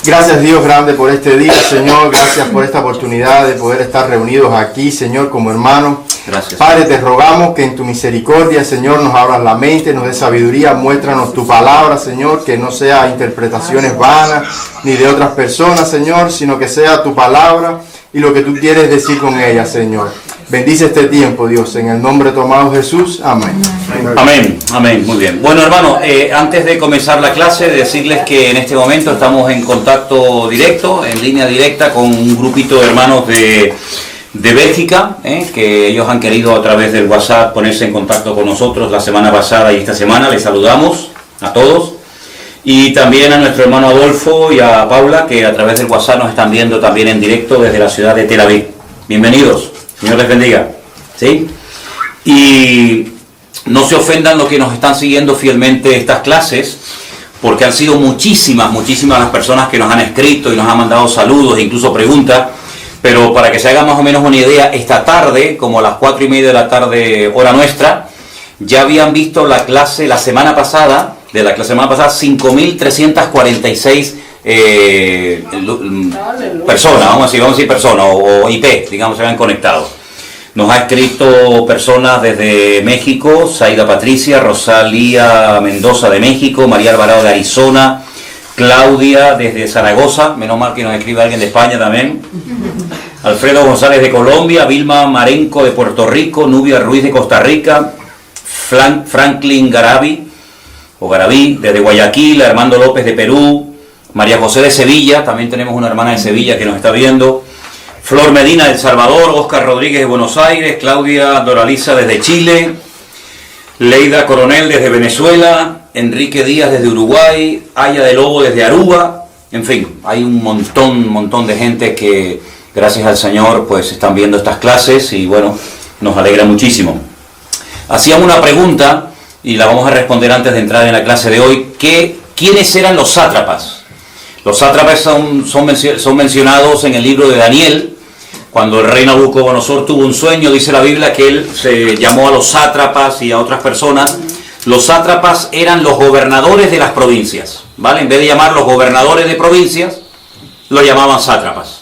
Gracias, Dios grande, por este día, Señor. Gracias por esta oportunidad de poder estar reunidos aquí, Señor, como hermanos. Gracias. Padre, te rogamos que en tu misericordia, Señor, nos abras la mente, nos dé sabiduría, muéstranos tu palabra, Señor, que no sea interpretaciones vanas ni de otras personas, Señor, sino que sea tu palabra y lo que tú quieres decir con ella, Señor. Bendice este tiempo, Dios, en el nombre de tu amado Jesús. Amén. Amén, amén, muy bien. Bueno, hermano, antes de comenzar la clase, decirles que en este momento estamos en contacto directo, en línea directa, con un grupito de hermanos de Bélgica, que ellos han querido a través del WhatsApp ponerse en contacto con nosotros la semana pasada y esta semana. Les saludamos a todos. Y también a nuestro hermano Adolfo y a Paula, que a través del WhatsApp nos están viendo también en directo desde la ciudad de Tel Aviv. Bienvenidos, Señor les bendiga. ¿Sí? Y no se ofendan los que nos están siguiendo fielmente estas clases, porque han sido muchísimas las personas que nos han escrito y nos han mandado saludos e incluso preguntas. Pero para que se haga más o menos una idea, esta tarde, como a las 4:30 de la tarde, hora nuestra, ya habían visto la clase la semana pasada, 5.346 personas, vamos a decir personas, o IP, digamos, se habían conectado. Nos ha escrito personas desde México, Zaida Patricia, Rosalía Mendoza de México, María Alvarado de Arizona, Claudia desde Zaragoza, menos mal que nos escribe alguien de España también, Alfredo González de Colombia, Vilma Marenco de Puerto Rico, Nubia Ruiz de Costa Rica, Franklin Garaví desde Guayaquil, Armando López de Perú, María José de Sevilla, también tenemos una hermana de Sevilla que nos está viendo, Flor Medina de El Salvador, Oscar Rodríguez de Buenos Aires, Claudia Doraliza desde Chile, Leida Coronel desde Venezuela, Enrique Díaz desde Uruguay, Aya de Lobo desde Aruba, en fin, hay un montón de gente que gracias al Señor pues están viendo estas clases y bueno, nos alegra muchísimo. Hacíamos una pregunta y la vamos a responder antes de entrar en la clase de hoy, ¿quiénes eran los sátrapas? Los sátrapas son mencionados en el libro de Daniel. Cuando el rey Nabucodonosor tuvo un sueño, dice la Biblia que él se llamó a los sátrapas y a otras personas. Los sátrapas eran los gobernadores de las provincias, ¿vale? En vez de llamarlos gobernadores de provincias, lo llamaban sátrapas.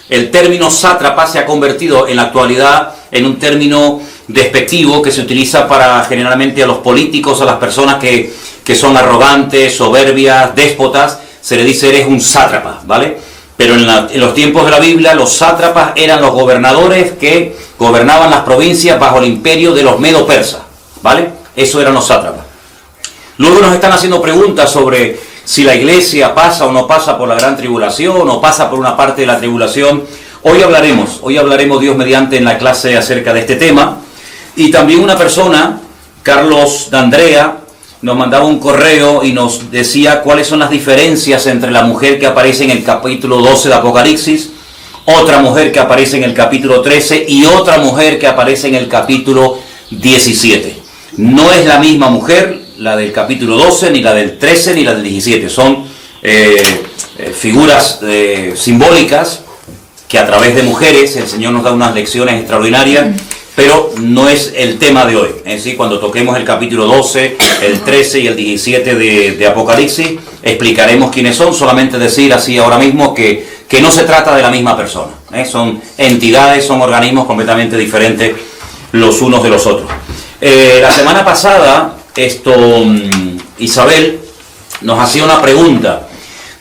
El término sátrapa se ha convertido en la actualidad en un término despectivo que se utiliza para generalmente a los políticos, a las personas que son arrogantes, soberbias, déspotas, se le dice eres un sátrapa, ¿vale? Pero en los tiempos de la Biblia los sátrapas eran los gobernadores que gobernaban las provincias bajo el imperio de los medo-persas, ¿vale? Eso eran los sátrapas. Luego nos están haciendo preguntas sobre si la iglesia pasa o no pasa por la gran tribulación o pasa por una parte de la tribulación. Hoy hablaremos Dios mediante en la clase acerca de este tema. Y también una persona, Carlos D'Andrea, nos mandaba un correo y nos decía cuáles son las diferencias entre la mujer que aparece en el capítulo 12 de Apocalipsis, otra mujer que aparece en el capítulo 13 y otra mujer que aparece en el capítulo 17. No es la misma mujer, la del capítulo 12, ni la del 13, ni la del 17. Son figuras simbólicas que a través de mujeres el Señor nos da unas lecciones extraordinarias, pero no es el tema de hoy. Es decir, cuando toquemos el capítulo 12, el 13 y el 17 de Apocalipsis, explicaremos quiénes son. Solamente decir así ahora mismo que no se trata de la misma persona. Son entidades, son organismos completamente diferentes los unos de los otros. La semana pasada, Isabel nos hacía una pregunta.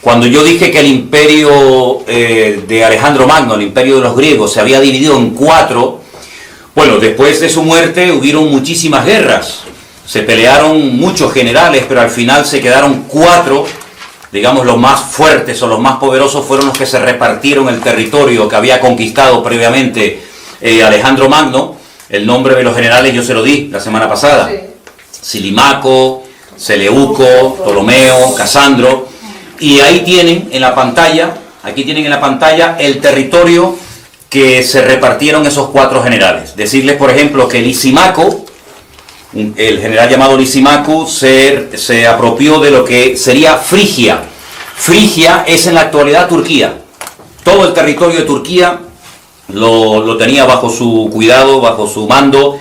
Cuando yo dije que el imperio de Alejandro Magno, el imperio de los griegos, se había dividido en 4, bueno, después de su muerte hubieron muchísimas guerras, se pelearon muchos generales, pero al final se quedaron 4, digamos los más fuertes o los más poderosos fueron los que se repartieron el territorio que había conquistado previamente Alejandro Magno. El nombre de los generales yo se lo di la semana pasada, sí. Silimaco, Seleuco, Ptolomeo, Casandro, y ahí tienen en la pantalla, el territorio que se repartieron esos 4 generales. Decirles, por ejemplo, que Lisimaco, el general llamado Lisimaco, se apropió de lo que sería Frigia. Frigia es en la actualidad Turquía. Todo el territorio de Turquía lo tenía bajo su cuidado, bajo su mando,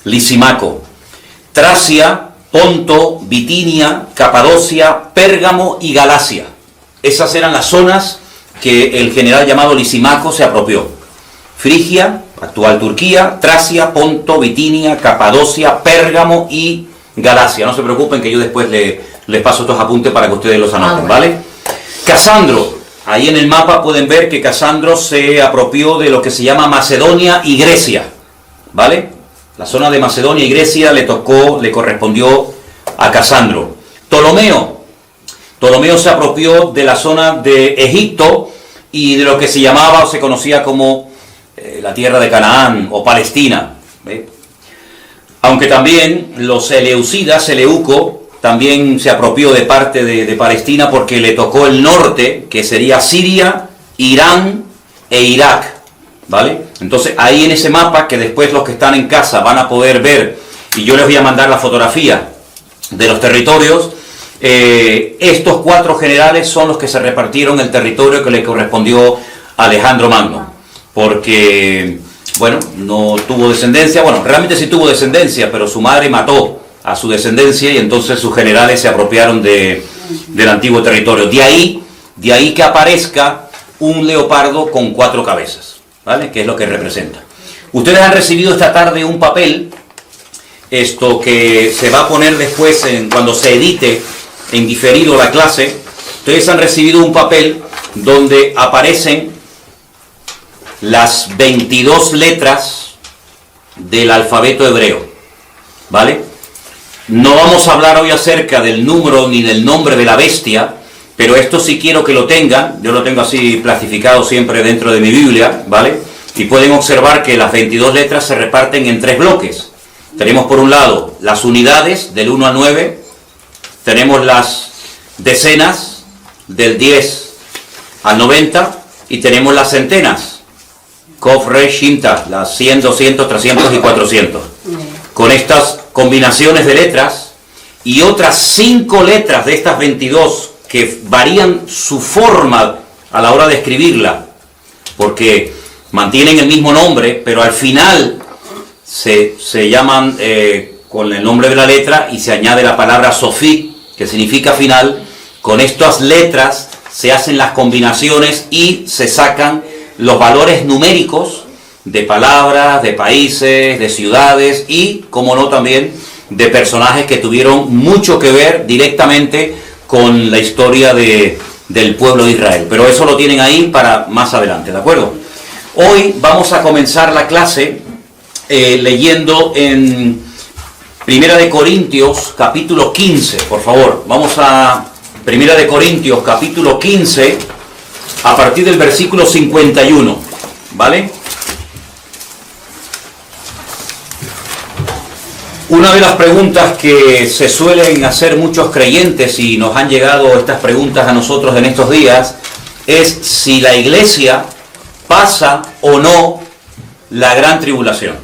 Lisimaco. Tracia, Ponto, Bitinia, Capadocia, Pérgamo y Galacia. esas eran las zonas que el general llamado Lisímaco se apropió. Frigia, actual Turquía, Tracia, Ponto, Bitinia, Capadocia, Pérgamo y Galacia. No se preocupen que yo después les paso estos apuntes para que ustedes los anoten, ¿vale? Casandro, ahí en el mapa pueden ver que Casandro se apropió de lo que se llama Macedonia y Grecia, ¿vale? La zona de Macedonia y Grecia le correspondió a Casandro. Ptolomeo se apropió de la zona de Egipto y de lo que se llamaba o se conocía como la tierra de Canaán o Palestina, ¿ve? Aunque también los Seleucidas, Seleuco, también se apropió de parte de Palestina porque le tocó el norte, que sería Siria, Irán e Irak, ¿vale? Entonces ahí en ese mapa, que después los que están en casa van a poder ver, y yo les voy a mandar la fotografía de los territorios, estos 4 generales son los que se repartieron el territorio que le correspondió a Alejandro Magno, porque, bueno, no tuvo descendencia, bueno, realmente sí tuvo descendencia, pero su madre mató a su descendencia y entonces sus generales se apropiaron del antiguo territorio. De ahí que aparezca un leopardo con 4 cabezas, ¿vale? Que es lo que representa. Ustedes han recibido esta tarde un papel, esto que se va a poner después cuando se edite en diferido la clase. Ustedes han recibido un papel donde aparecen las 22 letras del alfabeto hebreo, ¿vale? No vamos a hablar hoy acerca del número ni del nombre de la bestia, pero esto sí quiero que lo tengan. Yo lo tengo así plastificado siempre dentro de mi Biblia, ¿vale? Y pueden observar que las 22 letras se reparten en 3 bloques. Tenemos por un lado las unidades del 1 al 9, tenemos las decenas del 10 al 90 y tenemos las centenas, Kov, Resh, Shinta, las 100, 200, 300 y 400. Con estas combinaciones de letras y otras 5 letras de estas 22 que varían su forma a la hora de escribirla, porque mantienen el mismo nombre, pero al final se llaman con el nombre de la letra y se añade la palabra Sofí, que significa final. Con estas letras se hacen las combinaciones y se sacan los valores numéricos de palabras, de países, de ciudades y, como no, también de personajes que tuvieron mucho que ver directamente con la historia del pueblo de Israel. Pero eso lo tienen ahí para más adelante, ¿de acuerdo? Hoy vamos a comenzar la clase leyendo en Primera de Corintios, capítulo 15, por favor. Vamos a Primera de Corintios, capítulo 15, a partir del versículo 51, ¿vale? Una de las preguntas que se suelen hacer muchos creyentes, y nos han llegado estas preguntas a nosotros en estos días, es si la iglesia pasa o no la gran tribulación,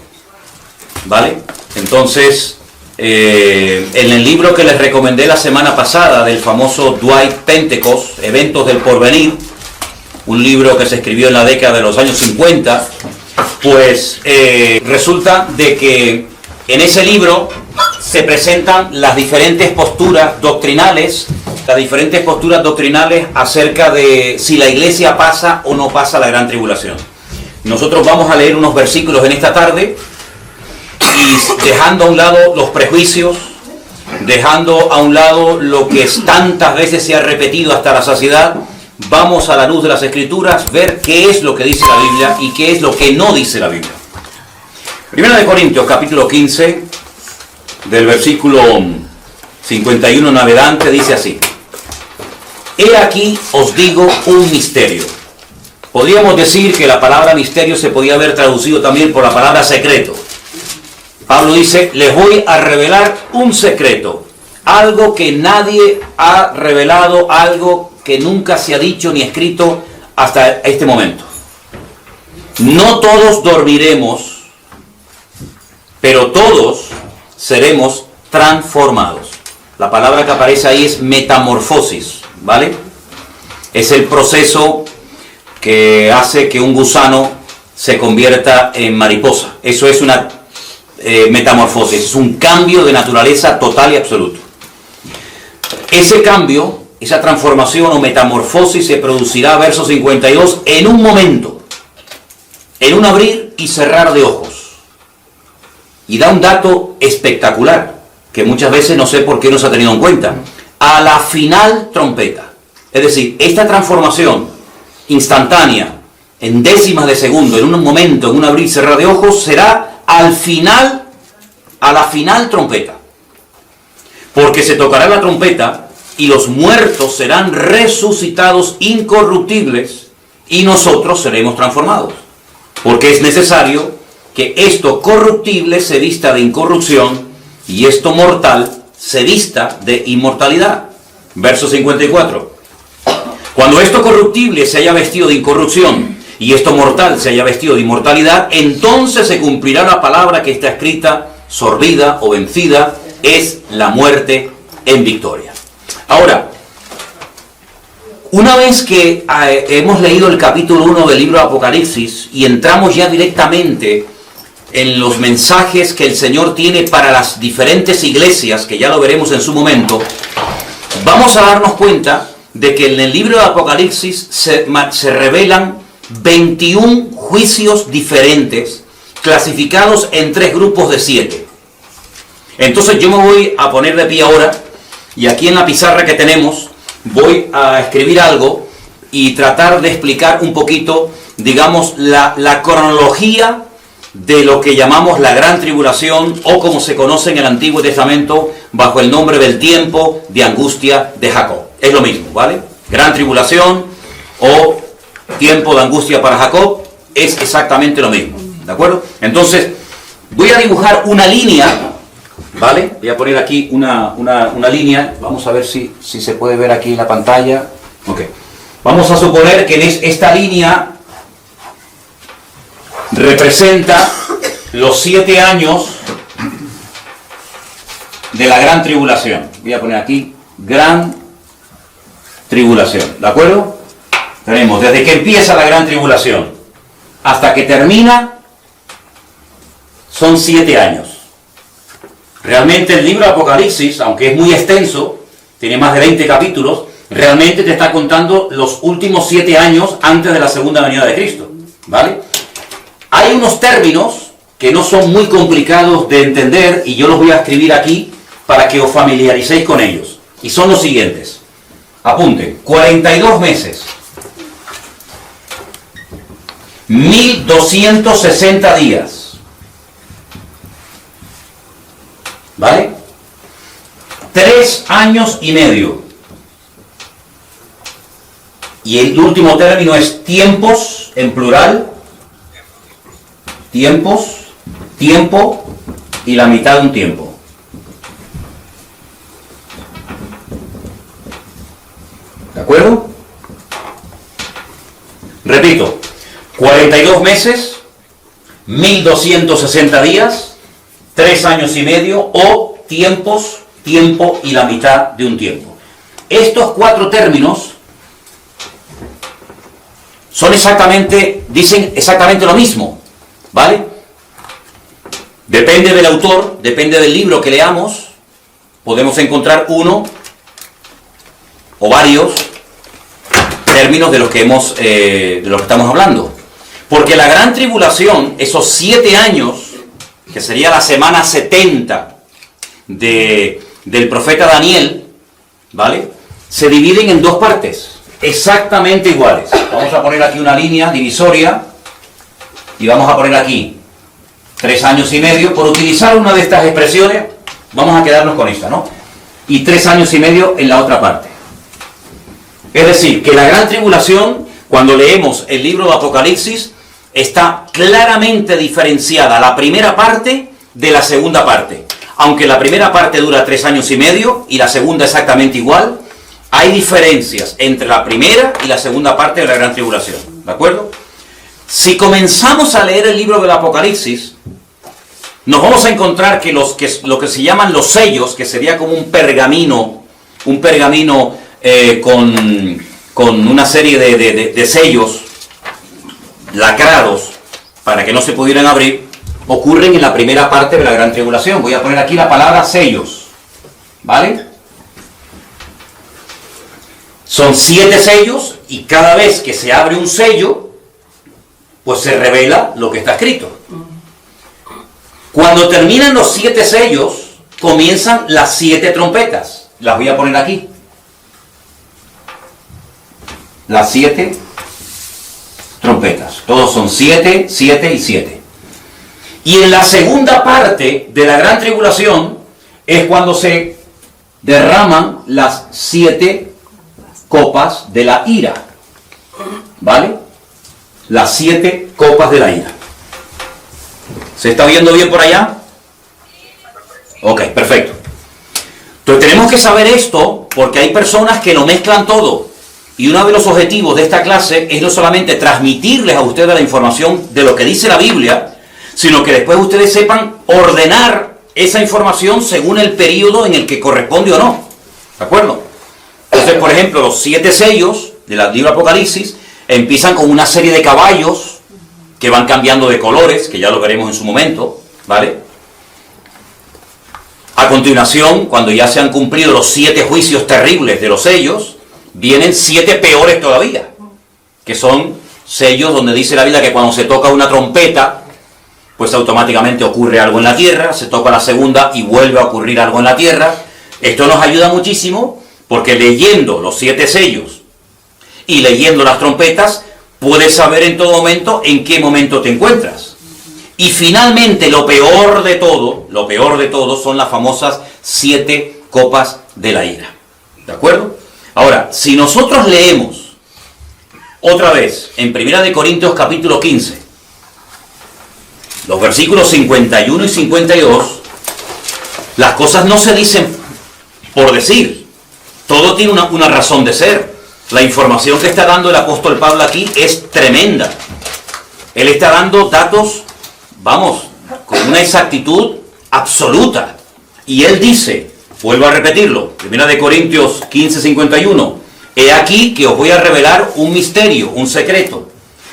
¿vale? Entonces, en el libro que les recomendé la semana pasada del famoso Dwight Pentecost, Eventos del Porvenir, un libro que se escribió en la década de los años 50, pues resulta de que en ese libro se presentan las diferentes posturas doctrinales acerca de si la iglesia pasa o no pasa la gran tribulación. Nosotros vamos a leer unos versículos en esta tarde y dejando a un lado los prejuicios, dejando a un lado lo que tantas veces se ha repetido hasta la saciedad, vamos a la luz de las Escrituras ver qué es lo que dice la Biblia y qué es lo que no dice la Biblia. Primera de Corintios, capítulo 15, del versículo 51 en adelante, dice así: He aquí os digo un misterio. Podríamos decir que la palabra misterio se podía haber traducido también por la palabra secreto. Pablo dice, les voy a revelar un secreto, algo que nadie ha revelado, algo que nunca se ha dicho ni escrito hasta este momento. No todos dormiremos, pero todos seremos transformados. La palabra que aparece ahí es metamorfosis, ¿vale? Es el proceso que hace que un gusano se convierta en mariposa. Eso es una metamorfosis, es un cambio de naturaleza total y absoluto. Ese cambio esa transformación o metamorfosis se producirá, verso 52, en un momento, en un abrir y cerrar de ojos. Y da un dato espectacular, que muchas veces no sé por qué no se ha tenido en cuenta. A la final trompeta. Es decir, esta transformación instantánea, en décimas de segundo, en un momento, en un abrir y cerrar de ojos, será al final, a la final trompeta. Porque se tocará la trompeta y los muertos serán resucitados incorruptibles y nosotros seremos transformados. Porque es necesario que esto corruptible se vista de incorrupción y esto mortal se vista de inmortalidad. Verso 54. Cuando esto corruptible se haya vestido de incorrupción y esto mortal se haya vestido de inmortalidad, entonces se cumplirá la palabra que está escrita: sorbida o vencida es la muerte en victoria. Ahora, una vez que hemos leído el capítulo 1 del libro de Apocalipsis y entramos ya directamente en los mensajes que el Señor tiene para las diferentes iglesias, que ya lo veremos en su momento, vamos a darnos cuenta de que en el libro de Apocalipsis se revelan 21 juicios diferentes, clasificados en 3 grupos de 7. Entonces yo me voy a poner de pie ahora, y aquí en la pizarra que tenemos, voy a escribir algo y tratar de explicar un poquito, digamos, la cronología de lo que llamamos la Gran Tribulación, o como se conoce en el Antiguo Testamento bajo el nombre del tiempo de angustia de Jacob. Es lo mismo, ¿vale? Gran Tribulación o tiempo de angustia para Jacob es exactamente lo mismo, ¿de acuerdo? Entonces, voy a dibujar una línea, ¿vale? Voy a poner aquí una línea, vamos a ver si se puede ver aquí en la pantalla. Ok. Vamos a suponer que esta línea representa los 7 años de la Gran Tribulación. Voy a poner aquí Gran Tribulación, ¿de acuerdo? Tenemos desde que empieza la Gran Tribulación hasta que termina, son 7 años. Realmente el libro de Apocalipsis, aunque es muy extenso, tiene más de 20 capítulos, realmente te está contando los últimos 7 años antes de la segunda venida de Cristo, ¿vale? Hay unos términos que no son muy complicados de entender y yo los voy a escribir aquí para que os familiaricéis con ellos. Y son los siguientes. Apunten: 42 meses, 1260 días, ¿vale? 3 años y medio. Y el último término es tiempos, en plural. Tiempos, tiempo y la mitad de un tiempo. ¿De acuerdo? Repito, 42 meses, 1260 días, 3 años y medio, o tiempos, tiempo y la mitad de un tiempo. Estos 4 términos dicen exactamente lo mismo, ¿vale? Depende del autor, depende del libro que leamos, podemos encontrar uno o varios términos de los que estamos hablando. Porque la Gran Tribulación, esos 7 años, que sería la semana 70 del profeta Daniel, ¿vale? Se dividen en 2 partes, exactamente iguales. Vamos a poner aquí una línea divisoria y vamos a poner aquí 3 años y medio. Por utilizar una de estas expresiones, vamos a quedarnos con esta, ¿no? Y 3 años y medio en la otra parte. Es decir, que la Gran Tribulación, cuando leemos el libro de Apocalipsis, está claramente diferenciada la primera parte de la segunda parte. Aunque la primera parte dura 3 años y medio y la segunda exactamente igual, hay diferencias entre la primera y la segunda parte de la Gran Tribulación, ¿de acuerdo? Si comenzamos a leer el libro del Apocalipsis, nos vamos a encontrar que lo que se llaman los sellos, que sería como un pergamino con una serie de sellos lacrados para que no se pudieran abrir, ocurren en la primera parte de la Gran Tribulación. Voy a poner aquí la palabra sellos, ¿vale? Son 7 sellos y cada vez que se abre un sello, pues se revela lo que está escrito. Cuando terminan los 7 sellos, comienzan las 7 trompetas. Las voy a poner aquí. Las 7 trompetas. Todos son 7, 7 y 7. Y en la segunda parte de la gran tribulación es cuando se derraman las 7 copas de la ira. ¿Vale? Las 7 copas de la ira. ¿Se está viendo bien por allá? Ok, perfecto. Entonces tenemos que saber esto porque hay personas que lo mezclan todo. Y uno de los objetivos de esta clase es no solamente transmitirles a ustedes la información de lo que dice la Biblia, sino que después ustedes sepan ordenar esa información según el periodo en el que corresponde o no. ¿De acuerdo? Entonces, por ejemplo, los 7 sellos del libro Apocalipsis empiezan con una serie de caballos que van cambiando de colores, que ya lo veremos en su momento, ¿vale? A continuación, cuando ya se han cumplido los 7 juicios terribles de los sellos, vienen 7 peores todavía, que son sellos donde dice la Biblia que cuando se toca una trompeta, pues automáticamente ocurre algo en la tierra, se toca la segunda y vuelve a ocurrir algo en la tierra. Esto nos ayuda muchísimo porque leyendo los 7 sellos y leyendo las trompetas, puedes saber en todo momento en qué momento te encuentras. Y finalmente, lo peor de todo son las famosas 7 copas de la ira. ¿De acuerdo? Ahora, si nosotros leemos otra vez en 1 Corintios capítulo 15, los versículos 51 y 52, las cosas no se dicen por decir. Todo tiene una razón de ser. La información que está dando el apóstol Pablo aquí es tremenda. Él está dando datos, vamos, con una exactitud absoluta. Y él dice, vuelvo a repetirlo, 1 Corintios 15, 51, he aquí que os voy a revelar un misterio, un secreto.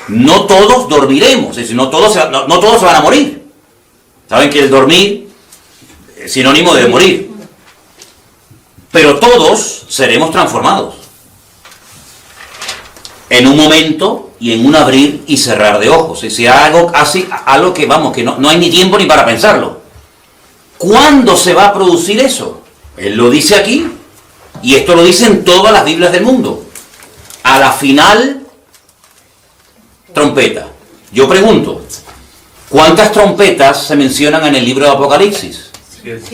No todos dormiremos, es decir, no todos se van a morir. Saben que el dormir es sinónimo de morir. Pero todos seremos transformados. En un momento y en un abrir y cerrar de ojos. Es decir, algo que, vamos, que no hay ni tiempo ni para pensarlo. ¿Cuándo se va a producir eso? Él lo dice aquí, y esto lo dicen todas las Biblias del mundo. A la final trompeta. Yo pregunto, ¿cuántas trompetas se mencionan en el libro de Apocalipsis?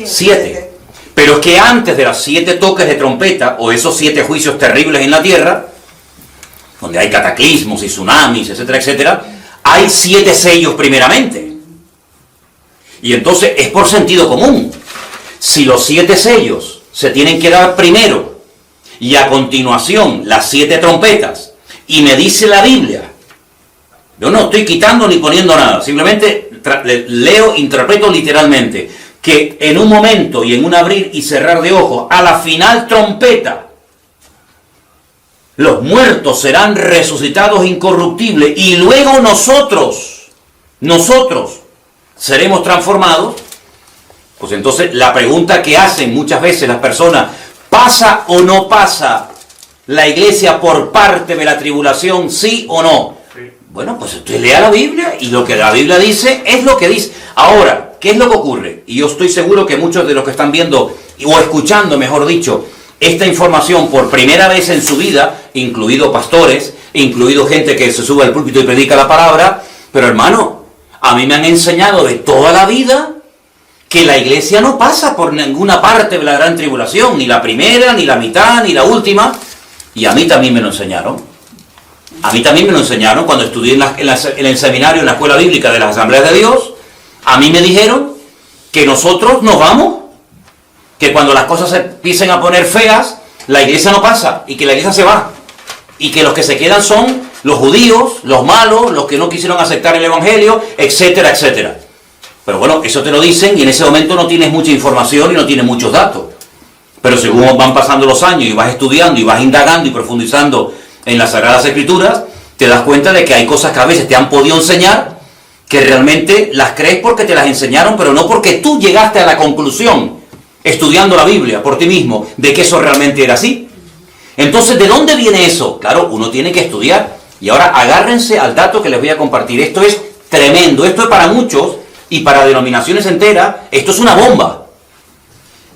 7. Pero es que antes de las 7 toques de trompeta, o esos 7 juicios terribles en la tierra, donde hay cataclismos y tsunamis, etcétera, etcétera, hay 7 sellos primeramente. Y entonces es por sentido común. Si los 7 sellos se tienen que dar primero, y a continuación las 7 trompetas, y me dice la Biblia, yo no estoy quitando ni poniendo nada, simplemente leo, interpreto literalmente, que en un momento y en un abrir y cerrar de ojos, a la final trompeta, los muertos serán resucitados incorruptibles y luego nosotros seremos transformados. Pues entonces la pregunta que hacen muchas veces las personas, ¿pasa o no pasa la iglesia por parte de la tribulación, sí o no? Sí. Bueno, pues usted lea la Biblia y lo que la Biblia dice es lo que dice. Ahora, ¿qué es lo que ocurre? Y yo estoy seguro que muchos de los que están viendo, o escuchando, mejor dicho, esta información por primera vez en su vida, incluido pastores, incluido gente que se sube al púlpito y predica la palabra, pero hermano, a mí me han enseñado de toda la vida que la iglesia no pasa por ninguna parte de la gran tribulación, ni la primera, ni la mitad, ni la última, y a mí también me lo enseñaron. A mí también me lo enseñaron cuando estudié en el seminario, en la escuela bíblica de las Asambleas de Dios. A mí me dijeron que nosotros nos vamos, que cuando las cosas se empiecen a poner feas, la iglesia no pasa y que la iglesia se va. Y que los que se quedan son los judíos, los malos, los que no quisieron aceptar el evangelio, etcétera, etcétera. Pero bueno, eso te lo dicen y en ese momento no tienes mucha información y no tienes muchos datos. Pero según van pasando los años y vas estudiando y vas indagando y profundizando en las Sagradas Escrituras, te das cuenta de que hay cosas que a veces te han podido enseñar que realmente las crees porque te las enseñaron, pero no porque tú llegaste a la conclusión, estudiando la Biblia por ti mismo, de que eso realmente era así. Entonces, ¿de dónde viene eso? Claro, uno tiene que estudiar. Y ahora agárrense al dato que les voy a compartir. Esto es tremendo. Esto es para muchos y para denominaciones enteras. Esto es una bomba.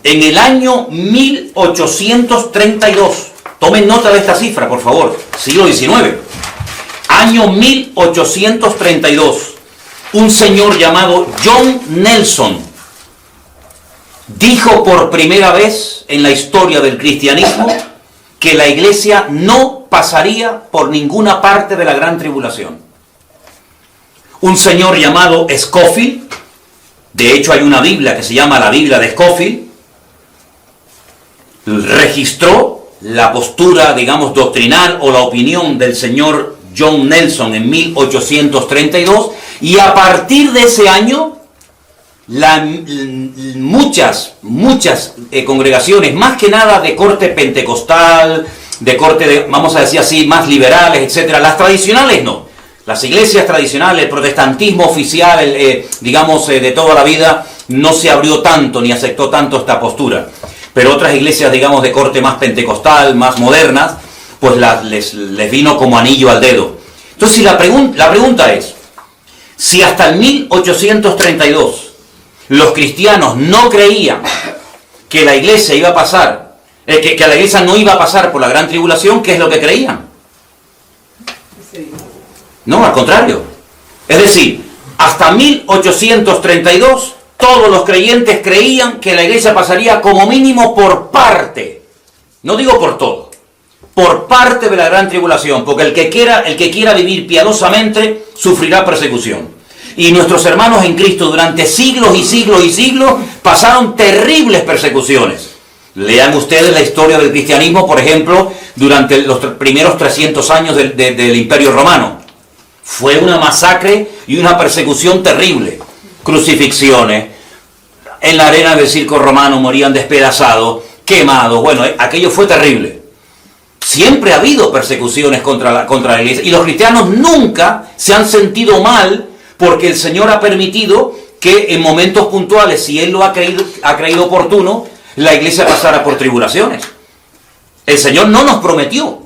En el año 1832, tomen nota de esta cifra, por favor, siglo XIX. Año 1832, un señor llamado John Nelson dijo por primera vez en la historia del cristianismo que la iglesia no pasaría por ninguna parte de la gran tribulación. Un señor llamado Scofield, de hecho hay una Biblia que se llama la Biblia de Scofield, registró la postura, digamos, doctrinal o la opinión del señor John Nelson en 1832, y a partir de ese año muchas congregaciones, más que nada de corte pentecostal, de corte, vamos a decir así, más liberales, etcétera. Las tradicionales no. Las iglesias tradicionales, el protestantismo oficial, digamos, de toda la vida, no se abrió tanto ni aceptó tanto esta postura. Pero otras iglesias, digamos, de corte más pentecostal, más modernas, pues les vino como anillo al dedo. Entonces, la pregunta es, si hasta el 1832 los cristianos no creían que la iglesia iba a pasar, que la iglesia no iba a pasar por la gran tribulación, ¿qué es lo que creían? No, al contrario. Es decir, hasta 1832 todos los creyentes creían que la iglesia pasaría como mínimo por parte, no digo por todo, por parte de la gran tribulación, porque el que quiera vivir piadosamente sufrirá persecución. Y nuestros hermanos en Cristo durante siglos y siglos y siglos pasaron terribles persecuciones. Lean ustedes la historia del cristianismo, por ejemplo, durante los primeros 300 años del Imperio Romano. Fue una masacre y una persecución terrible. Crucifixiones, en la arena del circo romano morían despedazados, quemados. Bueno, aquello fue terrible. Siempre ha habido persecuciones contra la iglesia, y los cristianos nunca se han sentido mal porque el Señor ha permitido que en momentos puntuales, si Él lo ha creído oportuno, la iglesia pasara por tribulaciones. El Señor no nos prometió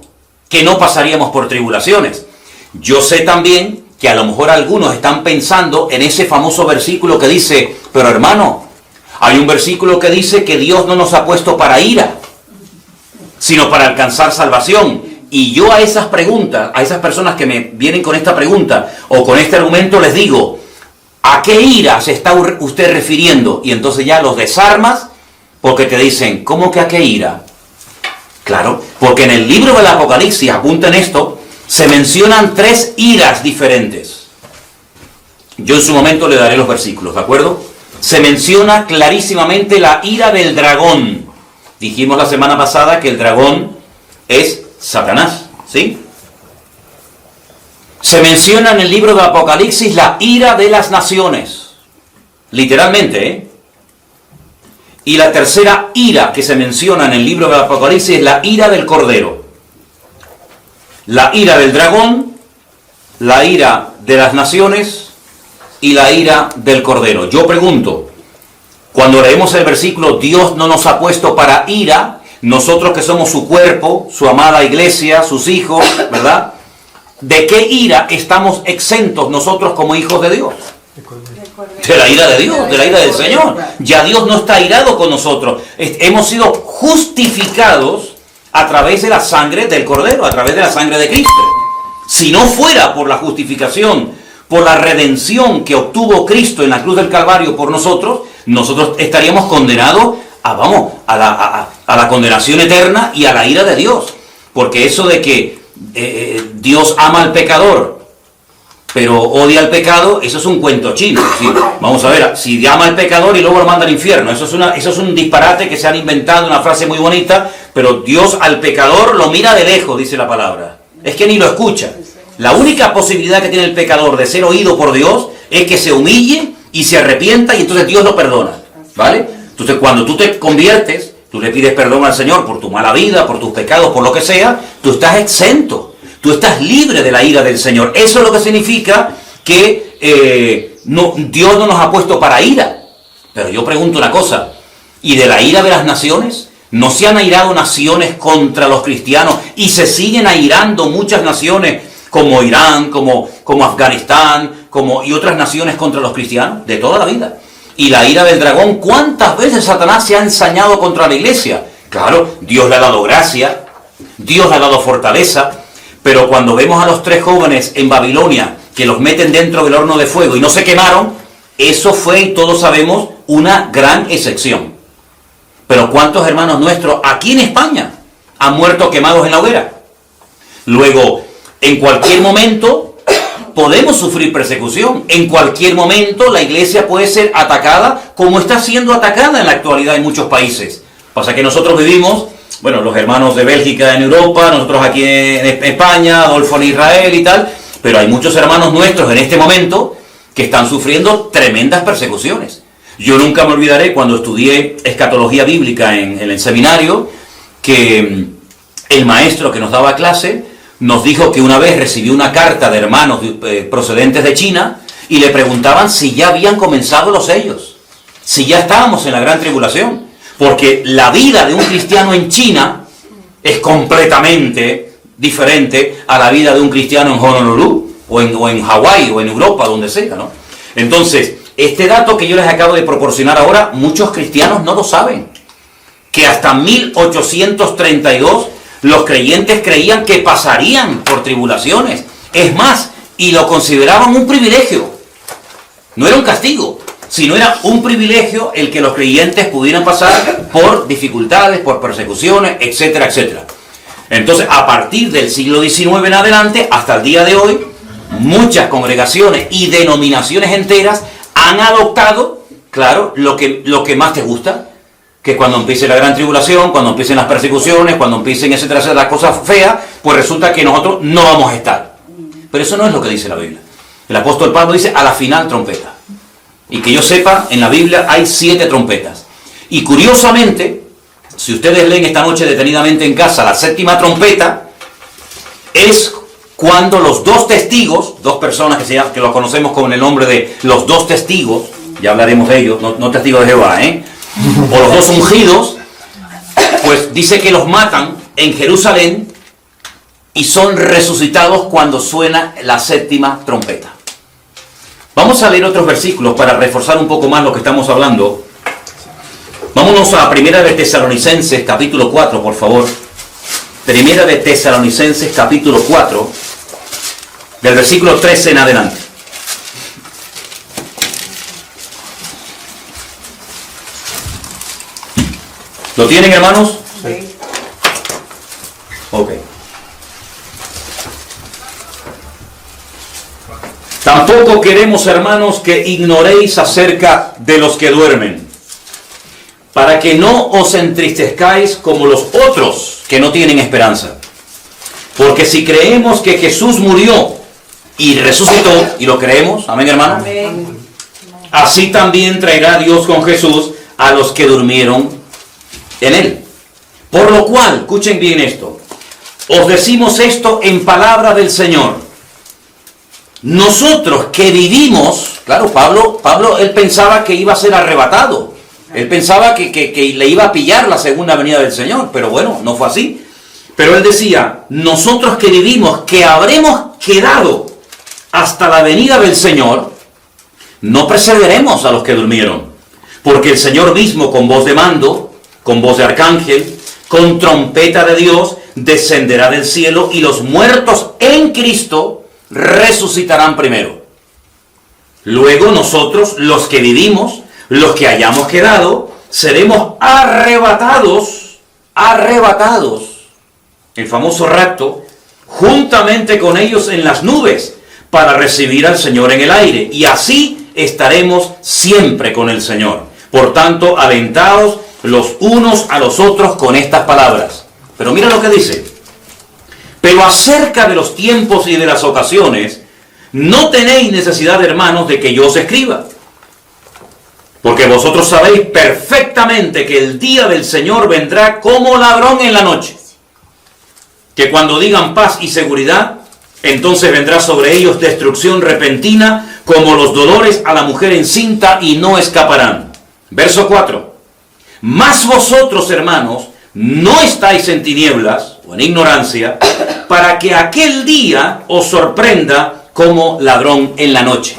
que no pasaríamos por tribulaciones. Yo sé también que a lo mejor algunos están pensando en ese famoso versículo que dice, pero hermano, hay un versículo que dice que Dios no nos ha puesto para ira, sino para alcanzar salvación. Y yo a esas preguntas, a esas personas que me vienen con esta pregunta o con este argumento, les digo, ¿a qué ira se está usted refiriendo? Y entonces ya los desarmas porque te dicen, ¿cómo que a qué ira? Claro, porque en el libro del Apocalipsis, apunten esto, se mencionan 3 iras diferentes. Yo en su momento le daré los versículos, ¿de acuerdo? Se menciona clarísimamente la ira del dragón. Dijimos la semana pasada que el dragón es Satanás, ¿sí? Se menciona en el libro del Apocalipsis la ira de las naciones. Literalmente, ¿eh? Y la tercera ira que se menciona en el libro del Apocalipsis es la ira del Cordero. La ira del dragón, la ira de las naciones y la ira del Cordero. Yo pregunto, cuando leemos el versículo, Dios no nos ha puesto para ira, nosotros que somos su cuerpo, su amada iglesia, sus hijos, ¿verdad? ¿De qué ira estamos exentos nosotros como hijos de Dios? De la ira de Dios, de la ira del Señor. Ya Dios no está airado con nosotros. Hemos sido justificados a través de la sangre del Cordero, a través de la sangre de Cristo. Si no fuera por la justificación, por la redención que obtuvo Cristo en la cruz del Calvario por nosotros, nosotros estaríamos condenados a la condenación eterna y a la ira de Dios. Porque eso de que Dios ama al pecador, pero odia al pecado, eso es un cuento chino. ¿Sí? Vamos a ver, si ama al pecador y luego lo manda al infierno, eso es un disparate que se han inventado, una frase muy bonita, pero Dios al pecador lo mira de lejos, dice la palabra. Es que ni lo escucha. La única posibilidad que tiene el pecador de ser oído por Dios es que se humille y se arrepienta, y entonces Dios lo perdona, ¿vale? Entonces cuando tú te conviertes, tú le pides perdón al Señor por tu mala vida, por tus pecados, por lo que sea, tú estás exento, tú estás libre de la ira del Señor. Eso es lo que significa que Dios no nos ha puesto para ira. Pero yo pregunto una cosa, ¿y de la ira de las naciones? ¿No se han airado naciones contra los cristianos y se siguen airando muchas naciones como Irán, como Afganistán, y otras naciones contra los cristianos? De toda la vida. Y la ira del dragón, ¿cuántas veces Satanás se ha ensañado contra la iglesia? Claro, Dios le ha dado gracia, Dios le ha dado fortaleza, pero cuando vemos a los 3 jóvenes en Babilonia que los meten dentro del horno de fuego y no se quemaron, eso fue, y todos sabemos, una gran excepción. Pero ¿cuántos hermanos nuestros aquí en España han muerto quemados en la hoguera? Luego, en cualquier momento podemos sufrir persecución. En cualquier momento la iglesia puede ser atacada, como está siendo atacada en la actualidad en muchos países. Pasa que nosotros vivimos, bueno, los hermanos de Bélgica en Europa, nosotros aquí en España, Adolfo en Israel y tal, pero hay muchos hermanos nuestros en este momento que están sufriendo tremendas persecuciones. Yo nunca me olvidaré cuando estudié escatología bíblica en el seminario, que el maestro que nos daba clase nos dijo que una vez recibió una carta de hermanos procedentes de China y le preguntaban si ya habían comenzado los sellos, si ya estábamos en la gran tribulación, porque la vida de un cristiano en China es completamente diferente a la vida de un cristiano en Honolulu o en Hawái o en Europa, donde sea, ¿no? Entonces, este dato que yo les acabo de proporcionar ahora, muchos cristianos no lo saben, que hasta 1832 los creyentes creían que pasarían por tribulaciones. Es más, y lo consideraban un privilegio. No era un castigo, sino era un privilegio el que los creyentes pudieran pasar por dificultades, por persecuciones, etcétera, etcétera. Entonces, a partir del siglo XIX en adelante, hasta el día de hoy, muchas congregaciones y denominaciones enteras han adoptado, claro, lo que más te gusta, que cuando empiece la gran tribulación, cuando empiecen las persecuciones, cuando empiecen, etcétera, etcétera, las cosas feas, pues resulta que nosotros no vamos a estar. Pero eso no es lo que dice la Biblia. El apóstol Pablo dice, a la final trompeta. Y que yo sepa, en la Biblia hay 7 trompetas. Y curiosamente, si ustedes leen esta noche detenidamente en casa, la 7ª trompeta es cuando los 2 testigos, 2 personas que los conocemos con el nombre de los 2 testigos, ya hablaremos de ellos, no testigos de Jehová, o los 2 ungidos, pues dice que los matan en Jerusalén y son resucitados cuando suena la 7ª trompeta. Vamos a leer otros versículos para reforzar un poco más lo que estamos hablando. Vámonos a Primera de Tesalonicenses, capítulo 4, por favor. Primera de Tesalonicenses, capítulo 4, del versículo 13 en adelante. ¿Lo tienen, hermanos? Sí. Ok. Tampoco queremos, hermanos, que ignoréis acerca de los que duermen, para que no os entristezcáis como los otros que no tienen esperanza. Porque si creemos que Jesús murió y resucitó, y lo creemos, amén, hermano, Amén. así también traerá Dios con Jesús a los que durmieron en él. Por lo cual, escuchen bien esto, os decimos esto en palabra del Señor. Nosotros que vivimos, claro, Pablo él pensaba que iba a ser arrebatado, él pensaba que le iba a pillar la segunda venida del Señor, pero bueno, no fue así. Pero él decía, nosotros que vivimos, que habremos quedado hasta la venida del Señor, no precederemos a los que durmieron, porque el Señor mismo con voz de mando, con voz de arcángel, con trompeta de Dios, descenderá del cielo y los muertos en Cristo resucitarán primero. Luego nosotros, los que vivimos, los que hayamos quedado, seremos arrebatados, el famoso rapto, juntamente con ellos en las nubes, para recibir al Señor en el aire, y así estaremos siempre con el Señor. Por tanto, alentaos los unos a los otros con estas palabras. Pero mira lo que dice. Pero acerca de los tiempos y de las ocasiones, no tenéis necesidad, hermanos, de que yo os escriba. Porque vosotros sabéis perfectamente que el día del Señor vendrá como ladrón en la noche. Que cuando digan paz y seguridad, entonces vendrá sobre ellos destrucción repentina, como los dolores a la mujer encinta, y no escaparán. Verso 4. Mas vosotros, hermanos, no estáis en tinieblas o en ignorancia, para que aquel día os sorprenda como ladrón en la noche.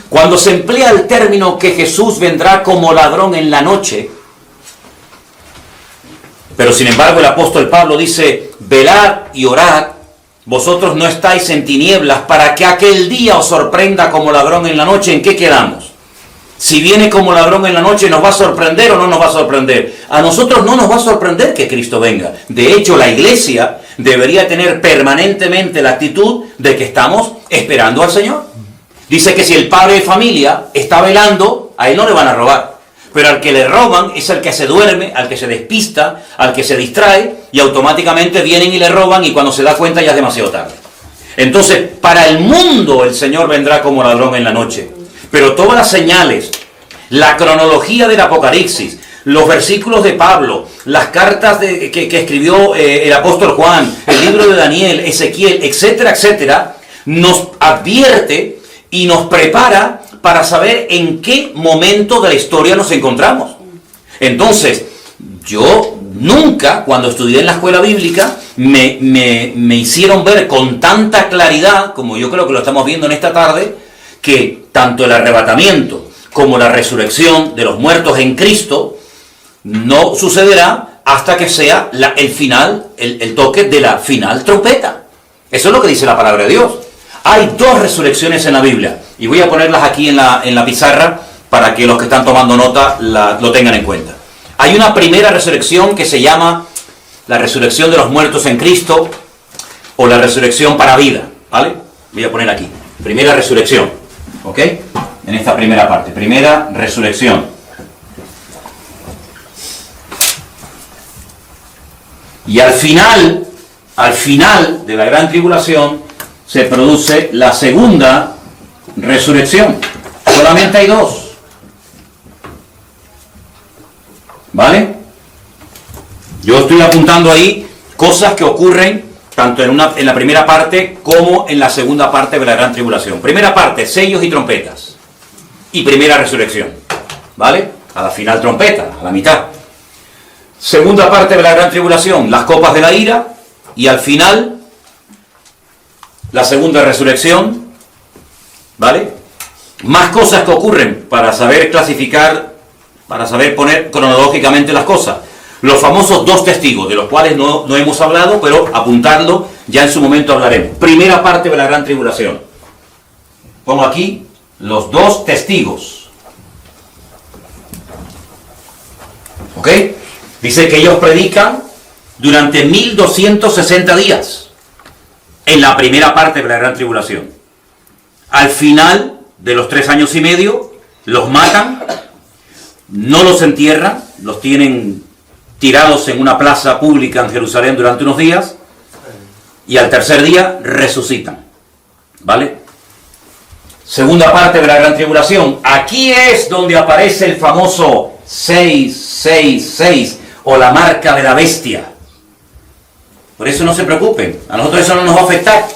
Cuando se emplea el término que Jesús vendrá como ladrón en la noche, pero sin embargo el apóstol Pablo dice, velad y orad, vosotros no estáis en tinieblas, para que aquel día os sorprenda como ladrón en la noche. ¿En qué quedamos? Si viene como ladrón en la noche, ¿nos va a sorprender o no nos va a sorprender? A nosotros no nos va a sorprender que Cristo venga. De hecho, la iglesia debería tener permanentemente la actitud de que estamos esperando al Señor. Dice que si el padre de familia está velando, a él no le van a robar. Pero al que le roban es al que se duerme, al que se despista, al que se distrae, y automáticamente vienen y le roban, y cuando se da cuenta ya es demasiado tarde. Entonces, para el mundo el Señor vendrá como ladrón en la noche. Pero todas las señales, la cronología del Apocalipsis, los versículos de Pablo, las cartas que escribió el apóstol Juan, el libro de Daniel, Ezequiel, etcétera, etcétera, nos advierte y nos prepara para saber en qué momento de la historia nos encontramos. Entonces, yo nunca, cuando estudié en la escuela bíblica, me hicieron ver con tanta claridad, como yo creo que lo estamos viendo en esta tarde, que tanto el arrebatamiento como la resurrección de los muertos en Cristo no sucederá hasta que sea el final, el toque de la final trompeta. Eso es lo que dice la palabra de Dios. Hay dos resurrecciones en la Biblia, y voy a ponerlas aquí en la pizarra para que los que están tomando nota lo tengan en cuenta. Hay una primera resurrección que se llama la resurrección de los muertos en Cristo, o la resurrección para vida, ¿vale? Voy a poner aquí, primera resurrección. ¿Ok? En esta primera parte. Primera resurrección. Y al final de la gran tribulación, se produce la segunda resurrección. Solamente hay dos. ¿Vale? Yo estoy apuntando ahí cosas que ocurren tanto en la primera parte como en la segunda parte de la gran tribulación. Primera parte, sellos y trompetas. Y primera resurrección. ¿Vale? A la final trompeta, a la mitad. Segunda parte de la gran tribulación, las copas de la ira. Y al final, la segunda resurrección. ¿Vale? Más cosas que ocurren para saber clasificar, para saber poner cronológicamente las cosas. Los famosos dos testigos, de los cuales no hemos hablado, pero apuntando, ya en su momento hablaremos. Primera parte de la gran tribulación. Pongo aquí los dos testigos. ¿Ok? Dice que ellos predican durante 1260 días en la primera parte de la gran tribulación. Al final de los 3 años y medio, los matan, no los entierran, los tienen tirados en una plaza pública en Jerusalén durante unos días, y al tercer día resucitan. ¿Vale? Segunda parte de la gran tribulación. Aquí es donde aparece el famoso 666, o la marca de la bestia. Por eso no se preocupen, a nosotros eso no nos va a afectar.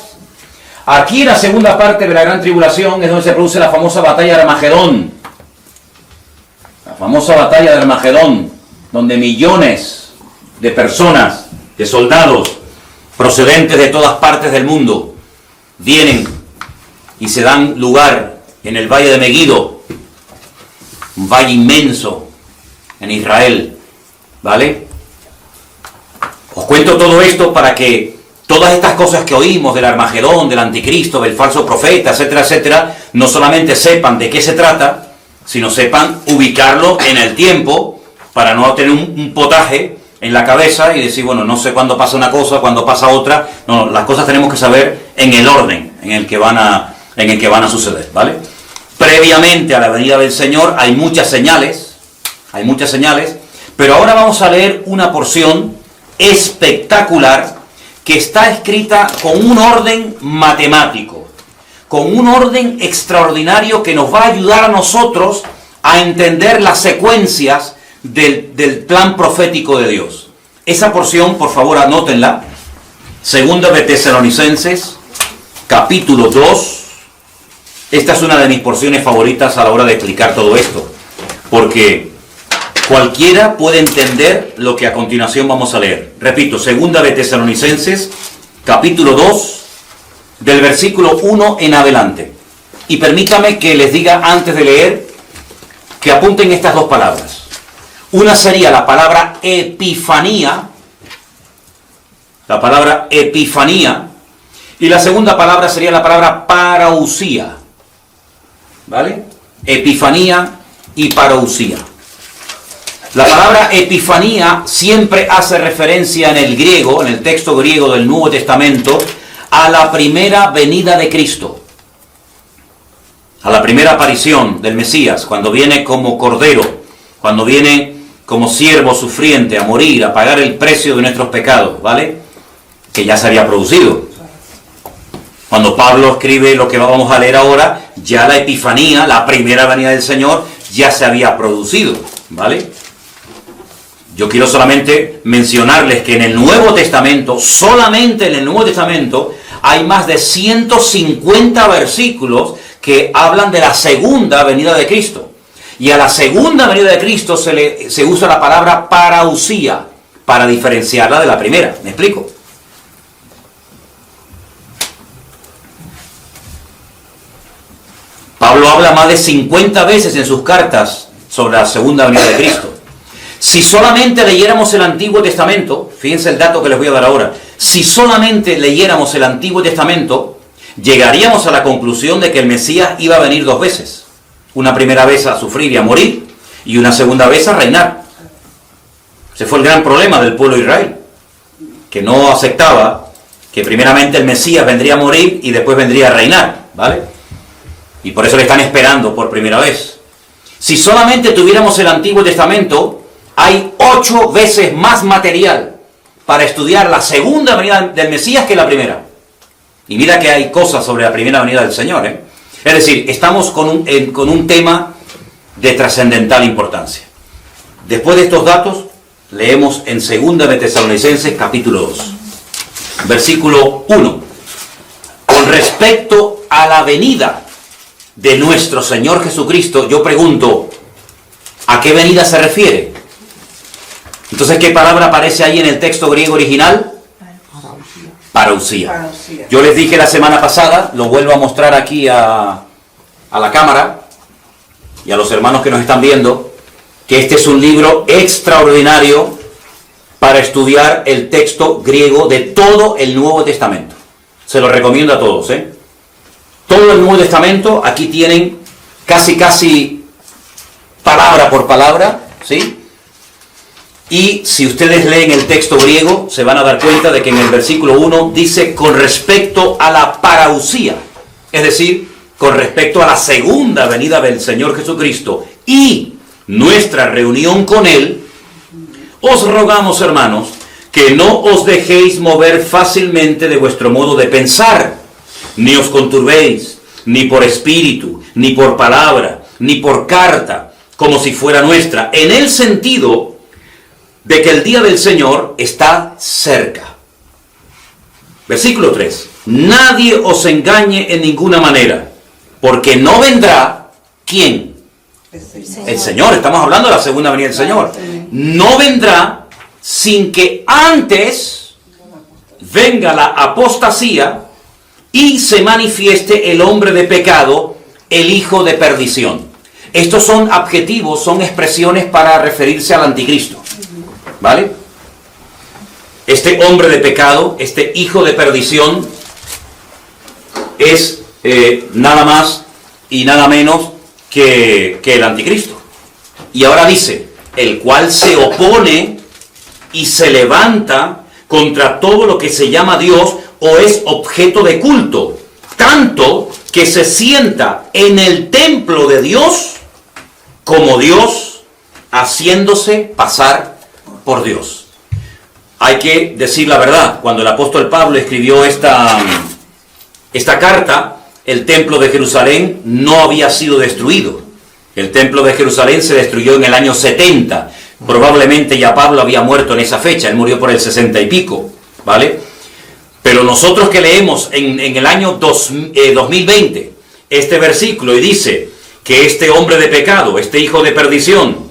Aquí en la segunda parte de la gran tribulación es donde se produce la famosa batalla de Armagedón. La famosa batalla de Armagedón, donde millones de personas, de soldados, procedentes de todas partes del mundo, vienen y se dan lugar en el valle de Megiddo, un valle inmenso en Israel, ¿vale? Os cuento todo esto para que todas estas cosas que oímos del Armagedón, del anticristo, del falso profeta, etcétera, etcétera, no solamente sepan de qué se trata, sino sepan ubicarlo en el tiempo, para no tener un potaje en la cabeza y decir, bueno, no sé cuándo pasa una cosa, cuándo pasa otra. No, las cosas tenemos que saber en el orden en el que van a suceder, ¿vale? Previamente a la venida del Señor hay muchas señales, pero ahora vamos a leer una porción espectacular que está escrita con un orden matemático, con un orden extraordinario que nos va a ayudar a nosotros a entender las secuencias del plan profético de Dios. Esa porción, por favor, anótenla. Segunda de Tesalonicenses, capítulo 2. Esta es una de mis porciones favoritas a la hora de explicar todo esto, porque cualquiera puede entender lo que a continuación vamos a leer. Repito, segunda de Tesalonicenses, capítulo 2, del versículo 1 en adelante. Y permítame que les diga antes de leer que apunten estas dos palabras. Una sería la palabra epifanía, y la segunda palabra sería la palabra parousia. ¿Vale? Epifanía y parousia. La palabra epifanía siempre hace referencia en el griego, en el texto griego del Nuevo Testamento, a la primera venida de Cristo, a la primera aparición del Mesías, cuando viene como cordero, cuando viene como siervo sufriente a morir, a pagar el precio de nuestros pecados, ¿vale? Que ya se había producido. Cuando Pablo escribe lo que vamos a leer ahora, ya la epifanía, la primera venida del Señor, ya se había producido, ¿vale? Yo quiero solamente mencionarles que en el Nuevo Testamento, solamente en el Nuevo Testamento, hay más de 150 versículos que hablan de la segunda venida de Cristo. Y a la segunda venida de Cristo se usa la palabra parousia para diferenciarla de la primera. ¿Me explico? Pablo habla más de 50 veces en sus cartas sobre la segunda venida de Cristo. Si solamente leyéramos el Antiguo Testamento, fíjense el dato que les voy a dar ahora, si solamente leyéramos el Antiguo Testamento, llegaríamos a la conclusión de que el Mesías iba a venir dos veces. Una primera vez a sufrir y a morir, y una segunda vez a reinar. Ese fue el gran problema del pueblo de Israel, que no aceptaba que primeramente el Mesías vendría a morir y después vendría a reinar, ¿vale? Y por eso le están esperando por primera vez. Si solamente tuviéramos el Antiguo Testamento, hay 8 veces más material para estudiar la segunda venida del Mesías que la primera. Y mira que hay cosas sobre la primera venida del Señor, ¿eh? Es decir, estamos con un tema de trascendental importancia. Después de estos datos, leemos en 2 de Tesalonicenses, capítulo 2, versículo 1. Con respecto a la venida de nuestro Señor Jesucristo, yo pregunto, ¿a qué venida se refiere? Entonces, ¿qué palabra aparece ahí en el texto griego original? Parousia. Yo les dije la semana pasada, lo vuelvo a mostrar aquí a la cámara y a los hermanos que nos están viendo, que este es un libro extraordinario para estudiar el texto griego de todo el Nuevo Testamento. Se lo recomiendo a todos, ¿eh? Todo el Nuevo Testamento, aquí tienen casi palabra por palabra, ¿sí? Y si ustedes leen el texto griego, se van a dar cuenta de que en el versículo 1 dice con respecto a la parousia, es decir, con respecto a la segunda venida del Señor Jesucristo y nuestra reunión con Él, os rogamos, hermanos, que no os dejéis mover fácilmente de vuestro modo de pensar, ni os conturbéis, ni por espíritu, ni por palabra, ni por carta, como si fuera nuestra, en el sentido de que el día del Señor está cerca. Versículo 3. Nadie os engañe en ninguna manera, porque no vendrá, ¿quién? El Señor. Estamos hablando de la segunda venida del Señor. No vendrá sin que antes venga la apostasía y se manifieste el hombre de pecado, el hijo de perdición. Estos son adjetivos, son expresiones para referirse al anticristo. ¿Vale? Este hombre de pecado, este hijo de perdición, es nada más y nada menos que el anticristo. Y ahora dice, el cual se opone y se levanta contra todo lo que se llama Dios o es objeto de culto, tanto que se sienta en el templo de Dios como Dios, haciéndose pasar por Dios. Hay que decir la verdad. Cuando el apóstol Pablo escribió esta carta, el templo de Jerusalén no había sido destruido. El templo de Jerusalén se destruyó en el año 70. Probablemente ya Pablo había muerto en esa fecha. Él murió por el 60 y pico, ¿vale? Pero nosotros que leemos en el año 2020 este versículo y dice que este hombre de pecado, este hijo de perdición,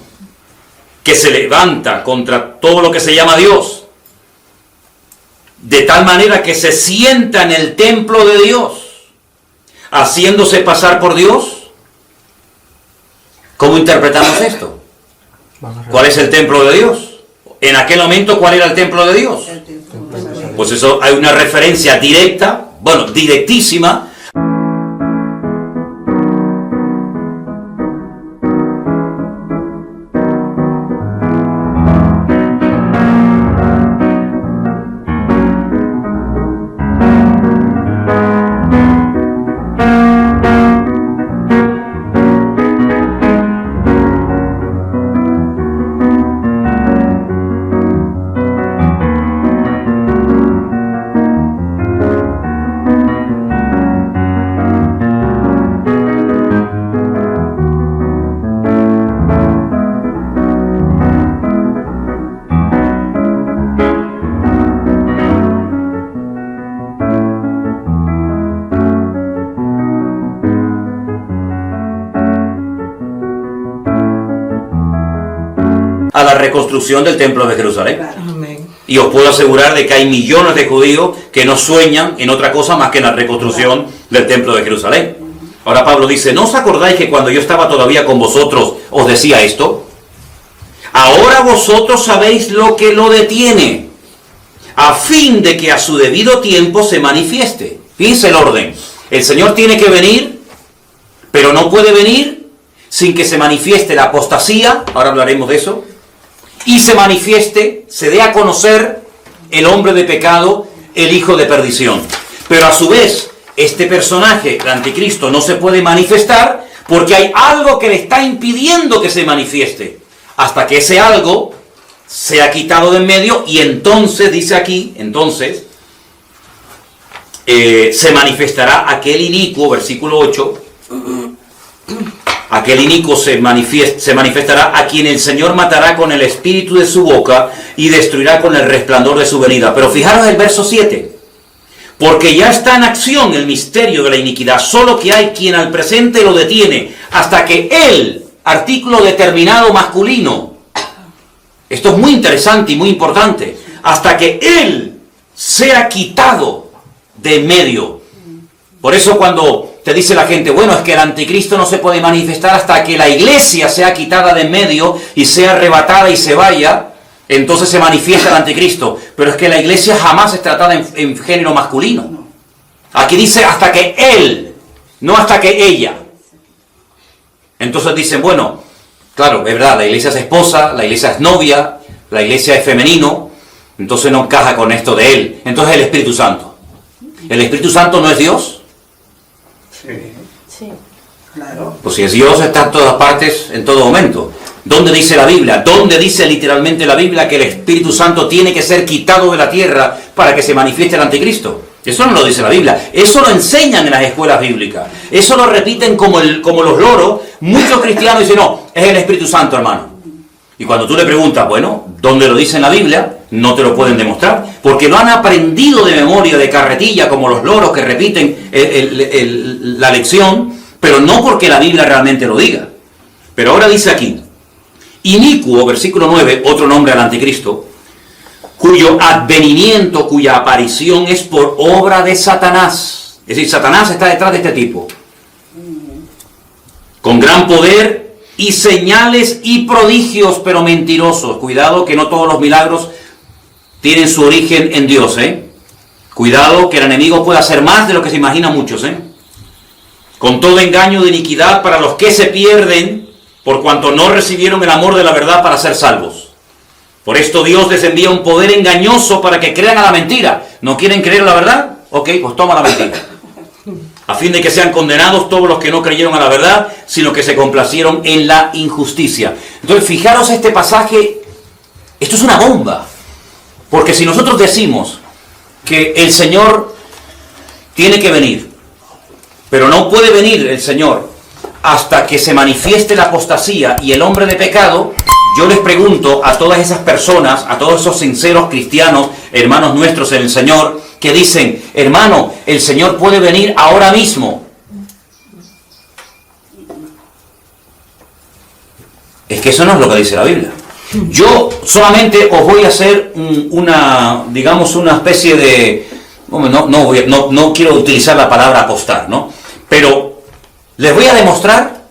que se levanta contra todo lo que se llama Dios, de tal manera que se sienta en el templo de Dios, haciéndose pasar por Dios. ¿Cómo interpretamos esto? ¿Cuál es el templo de Dios? En aquel momento, ¿cuál era el templo de Dios? Pues eso, hay una referencia directa, bueno, directísima, a la reconstrucción del templo de Jerusalén. Amén. Y os puedo asegurar de que hay millones de judíos que no sueñan en otra cosa más que en la reconstrucción del templo de Jerusalén. Ahora Pablo dice, ¿no os acordáis que cuando yo estaba todavía con vosotros os decía esto? Ahora vosotros sabéis lo que lo detiene, a fin de que a su debido tiempo se manifieste. Fíjense el orden. El Señor tiene que venir, pero no puede venir sin que se manifieste la apostasía, ahora hablaremos de eso, y se manifieste, se dé a conocer el hombre de pecado, el hijo de perdición. Pero a su vez, este personaje, el anticristo, no se puede manifestar porque hay algo que le está impidiendo que se manifieste, hasta que ese algo sea quitado de en medio, y entonces, dice aquí, entonces, se manifestará aquel inicuo, versículo 8, aquel inicuo se manifestará a quien el Señor matará con el espíritu de su boca y destruirá con el resplandor de su venida. Pero fijaros el verso 7. Porque ya está en acción el misterio de la iniquidad, solo que hay quien al presente lo detiene, hasta que él, artículo determinado masculino, esto es muy interesante y muy importante, hasta que él sea quitado de en medio. Por eso cuando te dice la gente, bueno, es que el anticristo no se puede manifestar hasta que la iglesia sea quitada de en medio y sea arrebatada y se vaya, entonces se manifiesta el anticristo. Pero es que la iglesia jamás es tratada en género masculino. Aquí dice hasta que él, no hasta que ella. Entonces dicen, bueno, claro, es verdad, la iglesia es esposa, la iglesia es novia, la iglesia es femenino, entonces no encaja con esto de él. Entonces el Espíritu Santo. ¿El Espíritu Santo no es Dios? Sí, claro. Pues si es Dios, está en todas partes, en todo momento. ¿Dónde dice la Biblia? ¿Dónde dice literalmente la Biblia que el Espíritu Santo tiene que ser quitado de la tierra para que se manifieste el anticristo? Eso no lo dice la Biblia. Eso lo enseñan en las escuelas bíblicas. Eso lo repiten como los loros. Muchos cristianos dicen, no, es el Espíritu Santo, hermano. Y cuando tú le preguntas, bueno, ¿dónde lo dice en la Biblia? No te lo pueden demostrar. Porque no han aprendido de memoria, de carretilla, como los loros que repiten la lección, pero no porque la Biblia realmente lo diga. Pero ahora dice aquí, inicuo, versículo 9, otro nombre al anticristo, cuyo advenimiento, cuya aparición es por obra de Satanás. Es decir, Satanás está detrás de este tipo. Con gran poder y señales y prodigios, pero mentirosos. Cuidado que no todos los milagros tienen su origen en Dios, ¿eh? Cuidado que el enemigo puede hacer más de lo que se imaginan muchos, ¿eh? Con todo engaño de iniquidad para los que se pierden, por cuanto no recibieron el amor de la verdad para ser salvos. Por esto Dios les envía un poder engañoso para que crean a la mentira. ¿No quieren creer a la verdad? Ok, pues toma la mentira. A fin de que sean condenados todos los que no creyeron a la verdad, sino que se complacieron en la injusticia. Entonces, fijaros este pasaje, esto es una bomba. Porque si nosotros decimos que el Señor tiene que venir, pero no puede venir el Señor hasta que se manifieste la apostasía y el hombre de pecado, yo les pregunto a todas esas personas, a todos esos sinceros cristianos, hermanos nuestros en el Señor, que dicen, hermano, el Señor puede venir ahora mismo. Es que eso no es lo que dice la Biblia. Yo solamente os voy a hacer digamos, una especie de... No quiero utilizar la palabra apostar, ¿no? Pero les voy a demostrar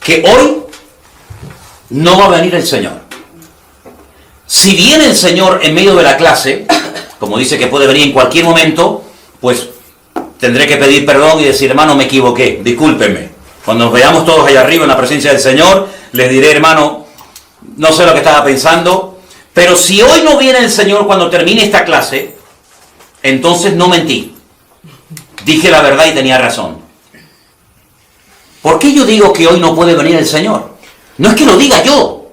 que hoy no va a venir el Señor. Si viene el Señor en medio de la clase, como dice que puede venir en cualquier momento, pues tendré que pedir perdón y decir, hermano, me equivoqué, discúlpenme. Cuando nos veamos todos allá arriba en la presencia del Señor, les diré, hermano, no sé lo que estaba pensando, pero si hoy no viene el Señor cuando termine esta clase, entonces no mentí. Dije la verdad y tenía razón. ¿Por qué yo digo que hoy no puede venir el Señor? No es que lo diga yo,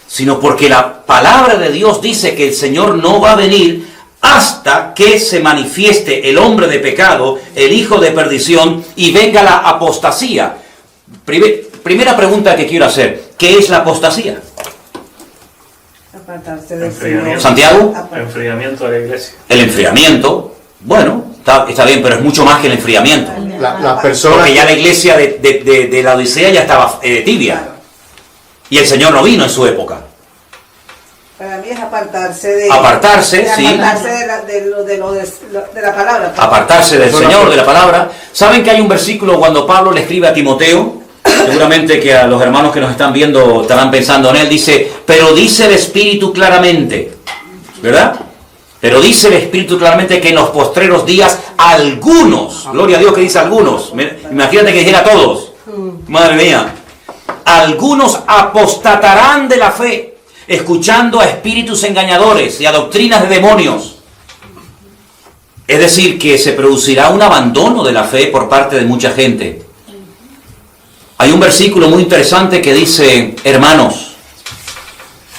sino porque la palabra de Dios dice que el Señor no va a venir hasta que se manifieste el hombre de pecado, el hijo de perdición, y venga la apostasía. Primera pregunta que quiero hacer, ¿qué es la apostasía? Apartarse del Enfriamiento. ¿Santiago? Enfriamiento de la iglesia. El enfriamiento, bueno, está bien, pero es mucho más que el enfriamiento. Las personas... Porque ya la iglesia de la Odisea ya estaba tibia. Y el Señor no vino en su época. Para mí es apartarse de... Apartarse, sí. Apartarse de la palabra. Apartarse del Señor, de la palabra. ¿Saben que hay un versículo cuando Pablo le escribe a Timoteo? Seguramente que a los hermanos que nos están viendo estarán pensando en él. Dice, pero dice el Espíritu claramente, ¿verdad? Pero dice el Espíritu claramente que en los postreros días algunos, gloria a Dios que dice algunos, imagínate que dijera todos, madre mía, algunos apostatarán de la fe, escuchando a espíritus engañadores y a doctrinas de demonios. Es decir, que se producirá un abandono de la fe por parte de mucha gente. Hay un versículo muy interesante que dice, hermanos,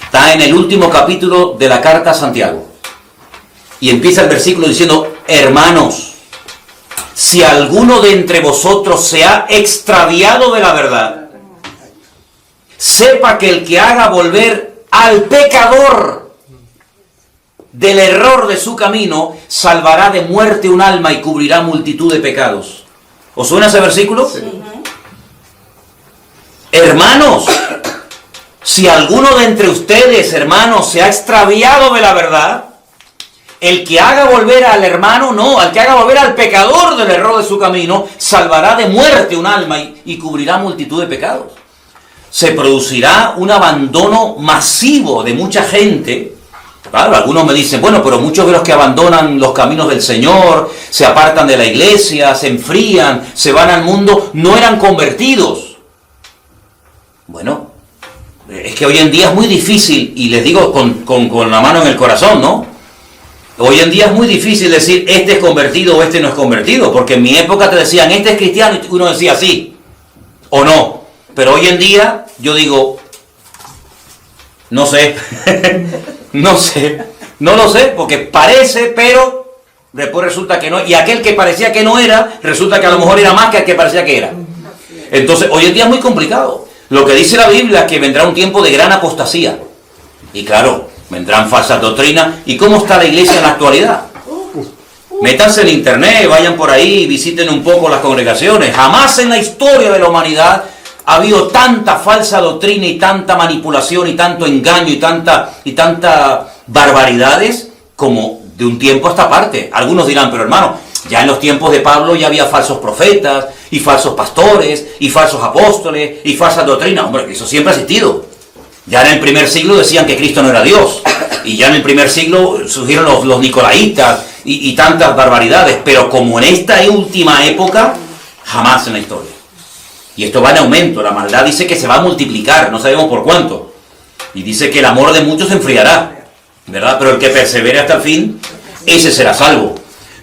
está en el último capítulo de la carta a Santiago. Y empieza el versículo diciendo, hermanos, si alguno de entre vosotros se ha extraviado de la verdad, sepa que el que haga volver al pecador del error de su camino, salvará de muerte un alma y cubrirá multitud de pecados. ¿Os suena ese versículo? Sí. Hermanos, si alguno de entre ustedes, hermanos, se ha extraviado de la verdad, el que haga volver al hermano, no, al que haga volver al pecador del error de su camino, salvará de muerte un alma y cubrirá multitud de pecados. Se producirá un abandono masivo de mucha gente. Claro, algunos me dicen, bueno, pero muchos de los que abandonan los caminos del Señor, se apartan de la iglesia, se enfrían, se van al mundo, no eran convertidos. Bueno, es que hoy en día es muy difícil, y les digo con la mano en el corazón, ¿no? Hoy en día es muy difícil decir, este es convertido o este no es convertido, porque en mi época te decían, este es cristiano, y uno decía sí, o no. Pero hoy en día, yo digo, no sé, no lo sé, porque parece, pero después resulta que no, y aquel que parecía que no era, resulta que a lo mejor era más que el que parecía que era. Entonces, hoy en día es muy complicado. Lo que dice la Biblia es que vendrá un tiempo de gran apostasía. Y claro, vendrán falsas doctrinas. ¿Y cómo está la iglesia en la actualidad? Métanse en internet, vayan por ahí, visiten un poco las congregaciones. Jamás en la historia de la humanidad ha habido tanta falsa doctrina y tanta manipulación y tanto engaño y tanta barbaridades como de un tiempo a esta parte. Algunos dirán, pero hermano, ya en los tiempos de Pablo ya había falsos profetas y falsos pastores y falsos apóstoles y falsas doctrinas. Hombre, eso siempre ha existido. Ya en el primer siglo decían que Cristo no era Dios. Y ya en el primer siglo surgieron los nicolaitas y tantas barbaridades. Pero como en esta última época, jamás en la historia. Y esto va en aumento. La maldad dice que se va a multiplicar, no sabemos por cuánto. Y dice que el amor de muchos se enfriará, ¿verdad? Pero el que persevere hasta el fin, ese será salvo.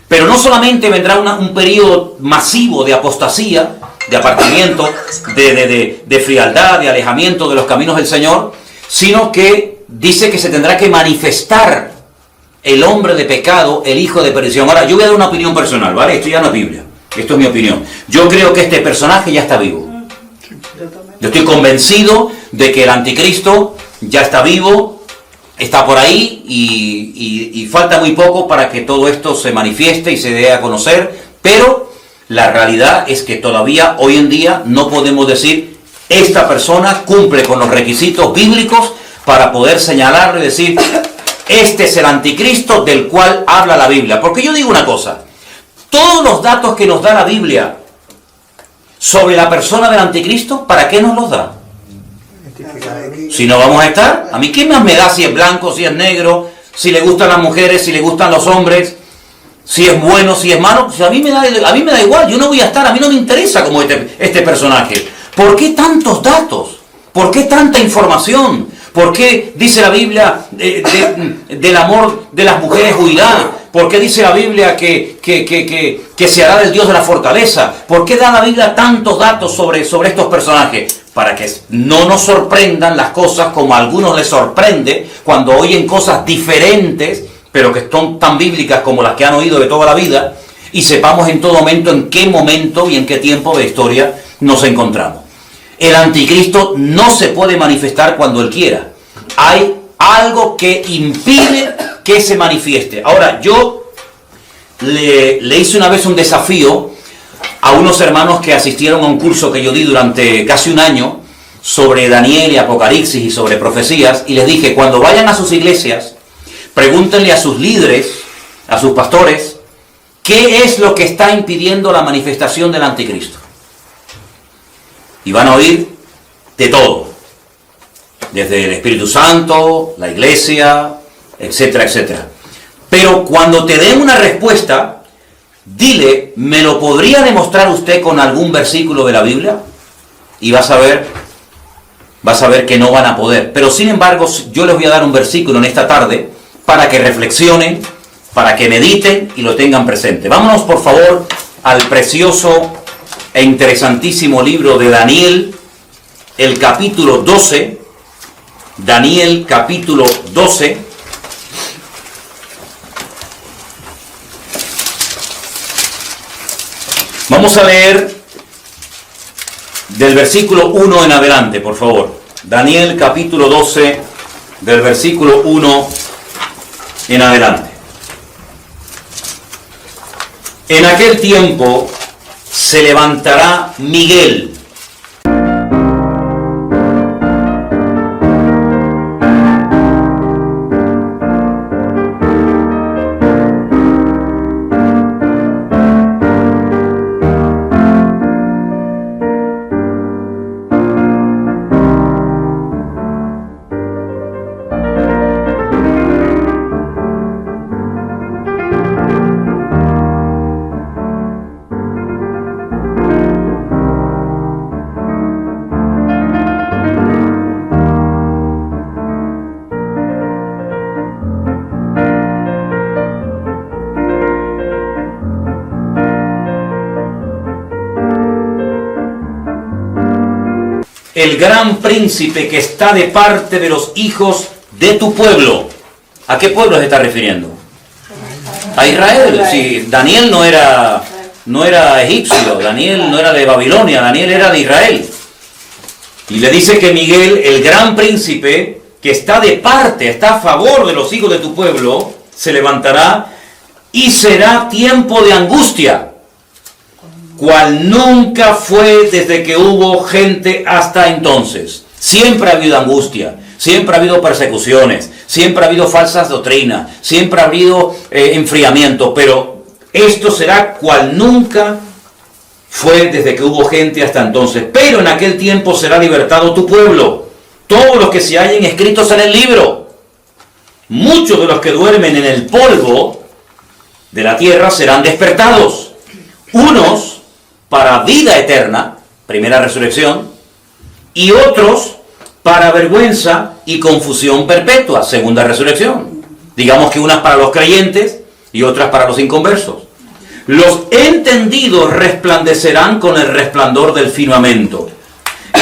Pero no solamente vendrá un periodo masivo de apostasía, de apartamiento, de frialdad, de alejamiento de los caminos del Señor, sino que dice que se tendrá que manifestar el hombre de pecado, el hijo de perdición. Ahora, yo voy a dar una opinión personal, ¿vale? Esto ya no es Biblia, esto es mi opinión. Yo creo que este personaje ya está vivo. Yo estoy convencido de que el anticristo ya está vivo, está por ahí y falta muy poco para que todo esto se manifieste y se dé a conocer, pero la realidad es que todavía hoy en día no podemos decir esta persona cumple con los requisitos bíblicos para poder señalarlo y decir, este es el anticristo del cual habla la Biblia. Porque yo digo una cosa, todos los datos que nos da la Biblia sobre la persona del anticristo, ¿para qué nos los da? Si no vamos a estar, ¿a mí qué más me da si es blanco, si es negro, si le gustan las mujeres, si le gustan los hombres, si es bueno, si es malo? Pues a mí me da igual, yo no voy a estar, a mí no me interesa como este personaje. ¿Por qué tantos datos? ¿Por qué tanta información? ¿Por qué dice la Biblia del amor de las mujeres huirá? ¿Por qué dice la Biblia que se hará del Dios de la fortaleza? ¿Por qué da la Biblia tantos datos sobre estos personajes? Para que no nos sorprendan las cosas como a algunos les sorprende cuando oyen cosas diferentes, pero que son tan bíblicas como las que han oído de toda la vida, y sepamos en todo momento en qué momento y en qué tiempo de historia nos encontramos. El anticristo no se puede manifestar cuando él quiera. Hay algo que impide que se manifieste. Ahora, yo le hice una vez un desafío a unos hermanos que asistieron a un curso que yo di durante casi un año sobre Daniel y Apocalipsis y sobre profecías, y les dije, cuando vayan a sus iglesias, pregúntenle a sus líderes, a sus pastores, ¿qué es lo que está impidiendo la manifestación del anticristo? Y van a oír de todo, desde el Espíritu Santo, la iglesia, etcétera, etcétera. Pero cuando te den una respuesta, dile, ¿me lo podría demostrar usted con algún versículo de la Biblia? Y vas a ver que no van a poder. Pero sin embargo, yo les voy a dar un versículo en esta tarde para que reflexionen, para que mediten y lo tengan presente. Vámonos por favor al precioso e interesantísimo libro de Daniel, el capítulo 12. Daniel capítulo 12. Vamos a leer del versículo 1 en adelante, por favor. Daniel capítulo 12, del versículo 1 en adelante. En aquel tiempo se levantará Miguel, el gran príncipe que está de parte de los hijos de tu pueblo. ¿A qué pueblo se está refiriendo? A Israel. Sí, Daniel no era egipcio, Daniel no era de Babilonia, Daniel era de Israel. Y le dice que Miguel, el gran príncipe que está de parte, está a favor de los hijos de tu pueblo, se levantará y será tiempo de angustia, cual nunca fue desde que hubo gente hasta entonces. Siempre ha habido angustia, siempre ha habido persecuciones, siempre ha habido falsas doctrinas, siempre ha habido enfriamiento, pero esto será cual nunca fue desde que hubo gente hasta entonces. Pero en aquel tiempo será libertado tu pueblo, todos los que se hallen escritos en el libro. Muchos de los que duermen en el polvo de la tierra serán despertados, unos para vida eterna, primera resurrección, y otros para vergüenza y confusión perpetua, segunda resurrección. Digamos que unas para los creyentes y otras para los inconversos. Los entendidos resplandecerán con el resplandor del firmamento,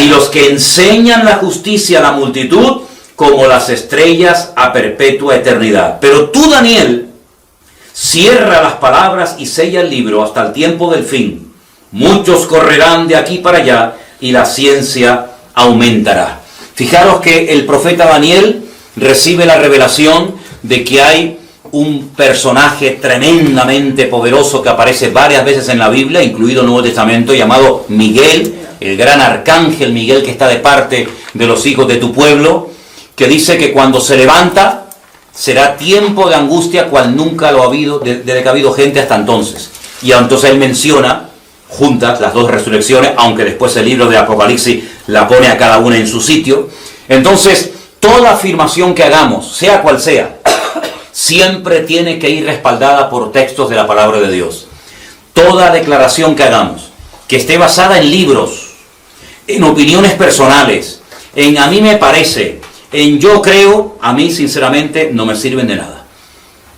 y los que enseñan la justicia a la multitud como las estrellas a perpetua eternidad. Pero tú, Daniel, cierra las palabras y sella el libro hasta el tiempo del fin. Muchos correrán de aquí para allá y la ciencia aumentará. Fijaros que el profeta Daniel recibe la revelación de que hay un personaje tremendamente poderoso que aparece varias veces en la Biblia, incluido el Nuevo Testamento, llamado Miguel, el gran arcángel Miguel que está de parte de los hijos de tu pueblo, que dice que cuando se levanta será tiempo de angustia cual nunca lo ha habido, desde que ha habido gente hasta entonces. Y entonces él menciona juntas las dos resurrecciones, aunque después el libro de Apocalipsis la pone a cada una en su sitio. Entonces, toda afirmación que hagamos, sea cual sea, siempre tiene que ir respaldada por textos de la palabra de Dios. Toda declaración que hagamos, que esté basada en libros, en opiniones personales, en a mí me parece, en yo creo, a mí sinceramente no me sirven de nada.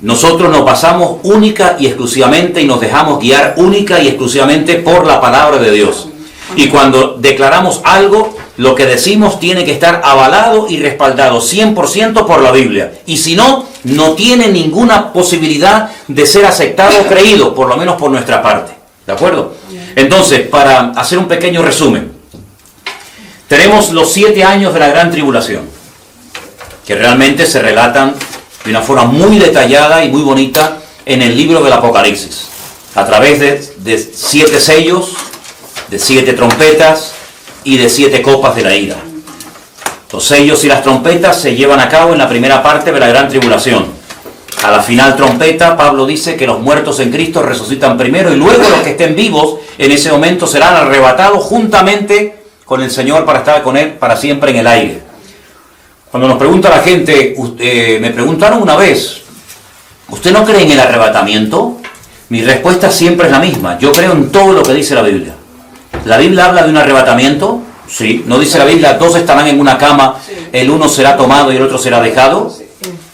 Nosotros nos basamos única y exclusivamente y nos dejamos guiar única y exclusivamente por la palabra de Dios. Y cuando declaramos algo, lo que decimos tiene que estar avalado y respaldado 100% por la Biblia. Y si no, no tiene ninguna posibilidad de ser aceptado o creído, por lo menos por nuestra parte. ¿De acuerdo? Entonces, para hacer un pequeño resumen, tenemos los 7 años de la gran tribulación, que realmente se relatan de una forma muy detallada y muy bonita en el libro del Apocalipsis, a través de 7 sellos, de 7 trompetas y de 7 copas de la ira. Los sellos y las trompetas se llevan a cabo en la primera parte de la gran tribulación. A la final trompeta, Pablo dice que los muertos en Cristo resucitan primero y luego los que estén vivos en ese momento serán arrebatados juntamente con el Señor para estar con Él para siempre en el aire. Cuando nos pregunta la gente, me preguntaron una vez, ¿usted no cree en el arrebatamiento? Mi respuesta siempre es la misma, yo creo en todo lo que dice la Biblia. ¿La Biblia habla de un arrebatamiento? Sí. ¿No dice la Biblia, 2 estarán en una cama, el uno será tomado y el otro será dejado?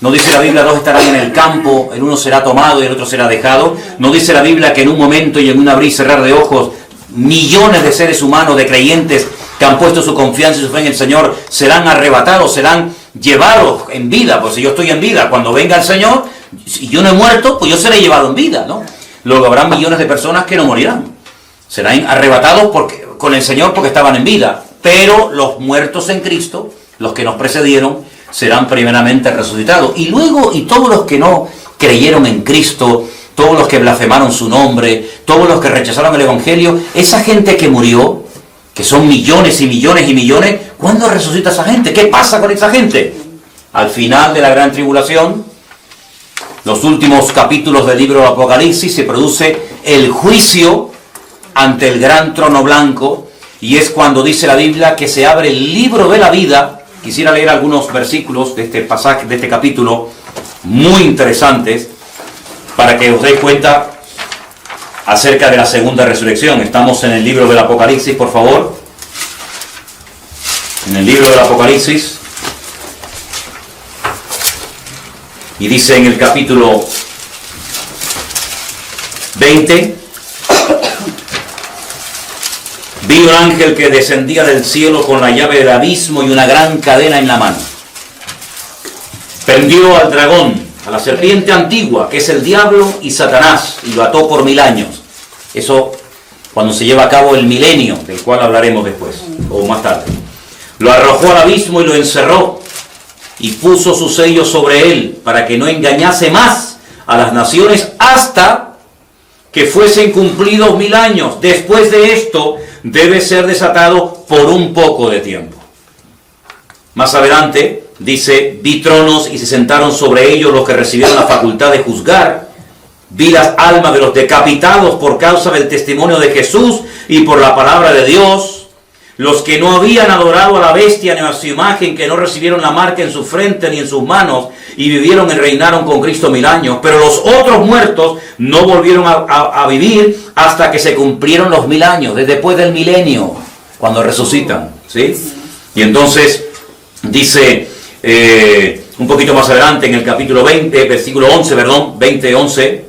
¿No dice la Biblia, 2 estarán en el campo, el uno será tomado y el otro será dejado? ¿No dice la Biblia que en un momento y en un abrir y cerrar de ojos, millones de seres humanos, de creyentes, que han puesto su confianza y su fe en el Señor, serán arrebatados, serán llevados en vida? Pues si yo estoy en vida, cuando venga el Señor, si yo no he muerto, pues yo seré llevado en vida, ¿no? Luego habrá millones de personas que no morirán. Serán arrebatados con el Señor porque estaban en vida. Pero los muertos en Cristo, los que nos precedieron, serán primeramente resucitados. Y luego, y todos los que no creyeron en Cristo, todos los que blasfemaron su nombre, todos los que rechazaron el Evangelio, esa gente que murió, que son millones y millones y millones, ¿cuándo resucita esa gente? ¿Qué pasa con esa gente? Al final de la gran tribulación, los últimos capítulos del libro de Apocalipsis, se produce el juicio ante el gran trono blanco, y es cuando dice la Biblia que se abre el libro de la vida. Quisiera leer algunos versículos de este pasaje, de este capítulo, muy interesantes, para que os deis cuenta acerca de la segunda resurrección. Estamos en el libro del Apocalipsis, por favor. En el libro del Apocalipsis. Y dice en el capítulo 20: vi un ángel que descendía del cielo con la llave del abismo y una gran cadena en la mano. Prendió al dragón, a la serpiente antigua, que es el diablo y Satanás, y lo ató por 1000 años. Eso cuando se lleva a cabo el milenio, del cual hablaremos después, o más tarde. Lo arrojó al abismo y lo encerró, y puso su sello sobre él, para que no engañase más a las naciones hasta que fuesen cumplidos 1000 años. Después de esto, debe ser desatado por un poco de tiempo. Más adelante, dice, vi tronos y se sentaron sobre ellos los que recibieron la facultad de juzgar. Vi las almas de los decapitados por causa del testimonio de Jesús y por la palabra de Dios, los que no habían adorado a la bestia ni a su imagen, que no recibieron la marca en su frente ni en sus manos, y vivieron y reinaron con Cristo 1000 años. Pero los otros muertos no volvieron a vivir hasta que se cumplieron los 1000 años, después del milenio, cuando resucitan, ¿sí? Y entonces dice un poquito más adelante, en el capítulo 20, versículo 11, 20:11,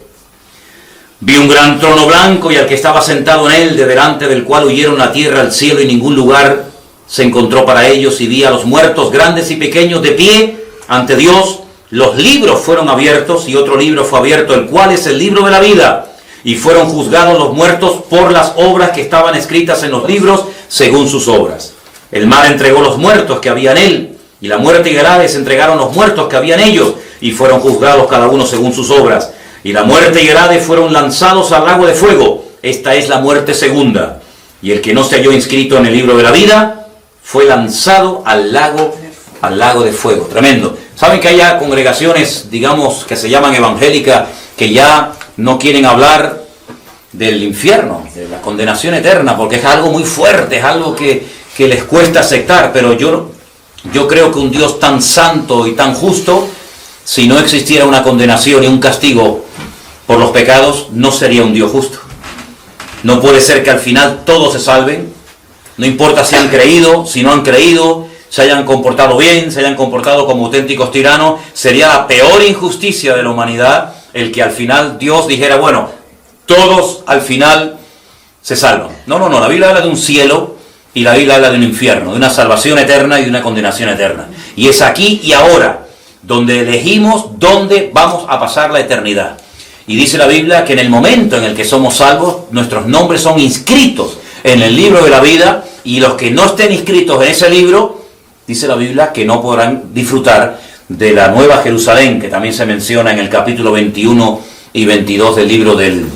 vi un gran trono blanco y al que estaba sentado en él, de delante del cual huyeron la tierra, el cielo y ningún lugar se encontró para ellos, y vi a los muertos grandes y pequeños de pie ante Dios. Los libros fueron abiertos, y otro libro fue abierto, el cual es el libro de la vida, y fueron juzgados los muertos por las obras que estaban escritas en los libros según sus obras. El mar entregó los muertos que había en él, y la muerte y el Hades entregaron los muertos que había en ellos, y fueron juzgados cada uno según sus obras. Y la muerte y el Hades fueron lanzados al lago de fuego. Esta es la muerte segunda. Y el que no se halló inscrito en el libro de la vida fue lanzado al lago de fuego. Tremendo. ¿Saben que hay congregaciones, digamos, que se llaman evangélicas, que ya no quieren hablar del infierno, de la condenación eterna, porque es algo muy fuerte, es algo que les cuesta aceptar? Pero yo creo que un Dios tan santo y tan justo, si no existiera una condenación y un castigo por los pecados, no sería un Dios justo. No puede ser que al final todos se salven, no importa si han creído, si no han creído, se hayan comportado bien, se hayan comportado como auténticos tiranos. Sería la peor injusticia de la humanidad el que al final Dios dijera, bueno, todos al final se salvan. No, la Biblia habla de un cielo y la Biblia habla de un infierno, de una salvación eterna y de una condenación eterna. Y es aquí y ahora donde elegimos dónde vamos a pasar la eternidad. Y dice la Biblia que en el momento en el que somos salvos, nuestros nombres son inscritos en el libro de la vida, y los que no estén inscritos en ese libro, dice la Biblia que no podrán disfrutar de la Nueva Jerusalén, que también se menciona en el capítulo 21 y 22 del libro del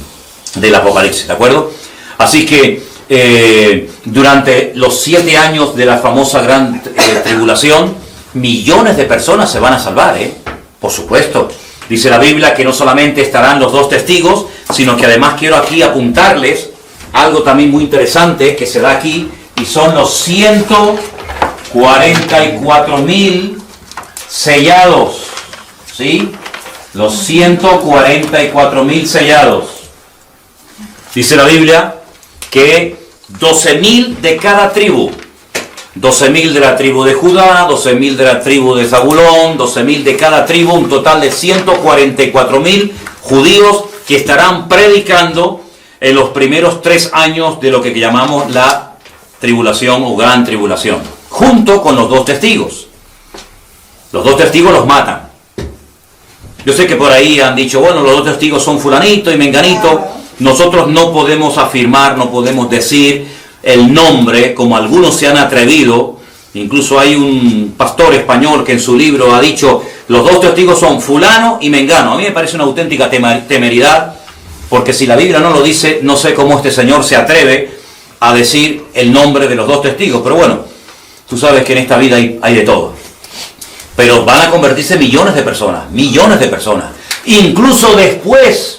Apocalipsis, ¿de acuerdo? Así que durante los 7 años de la famosa gran tribulación, millones de personas se van a salvar, por supuesto. Dice la Biblia que no solamente estarán los 2 testigos, sino que además quiero aquí apuntarles algo también muy interesante que se da aquí, y son los 144.000 sellados, ¿sí? Los 144.000 sellados. Dice la Biblia que 12.000 de cada tribu. 12.000 de la tribu de Judá, 12.000 de la tribu de Zabulón, 12.000 de cada tribu, un total de 144.000 judíos que estarán predicando en los primeros 3 años de lo que llamamos la tribulación o gran tribulación, junto con los 2 testigos. Los 2 testigos los matan. Yo sé que por ahí han dicho, bueno, los 2 testigos son fulanito y menganito. Nosotros no podemos afirmar, no podemos decir el nombre, como algunos se han atrevido. Incluso hay un pastor español que en su libro ha dicho, los 2 testigos son fulano y mengano. A mí me parece una auténtica temeridad, porque si la Biblia no lo dice, no sé cómo este señor se atreve a decir el nombre de los 2 testigos. Pero bueno, tú sabes que en esta vida hay de todo. Pero van a convertirse millones de personas. Incluso después,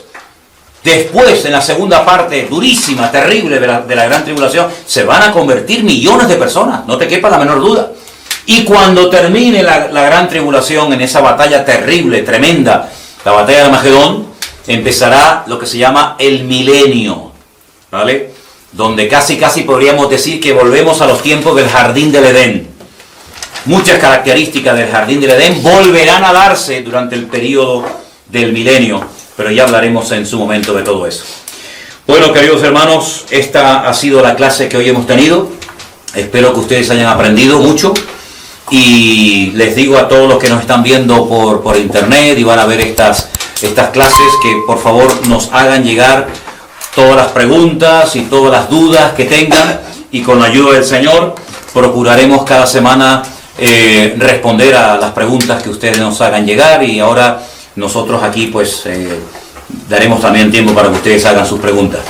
en la segunda parte durísima, terrible de la gran tribulación, se van a convertir millones de personas, no te quepa la menor duda. Y cuando termine la gran tribulación, en esa batalla terrible, tremenda, la batalla de Armagedón, empezará lo que se llama el milenio, ¿vale? Donde casi podríamos decir que volvemos a los tiempos del Jardín del Edén. Muchas características del Jardín del Edén volverán a darse durante el periodo del milenio, pero ya hablaremos en su momento de todo eso. Bueno, queridos hermanos, esta ha sido la clase que hoy hemos tenido. Espero que ustedes hayan aprendido mucho, y les digo a todos los que nos están viendo por internet y van a ver estas clases, que por favor nos hagan llegar todas las preguntas y todas las dudas que tengan, y con la ayuda del Señor procuraremos cada semana responder a las preguntas que ustedes nos hagan llegar. Y ahora nosotros aquí pues daremos también tiempo para que ustedes hagan sus preguntas.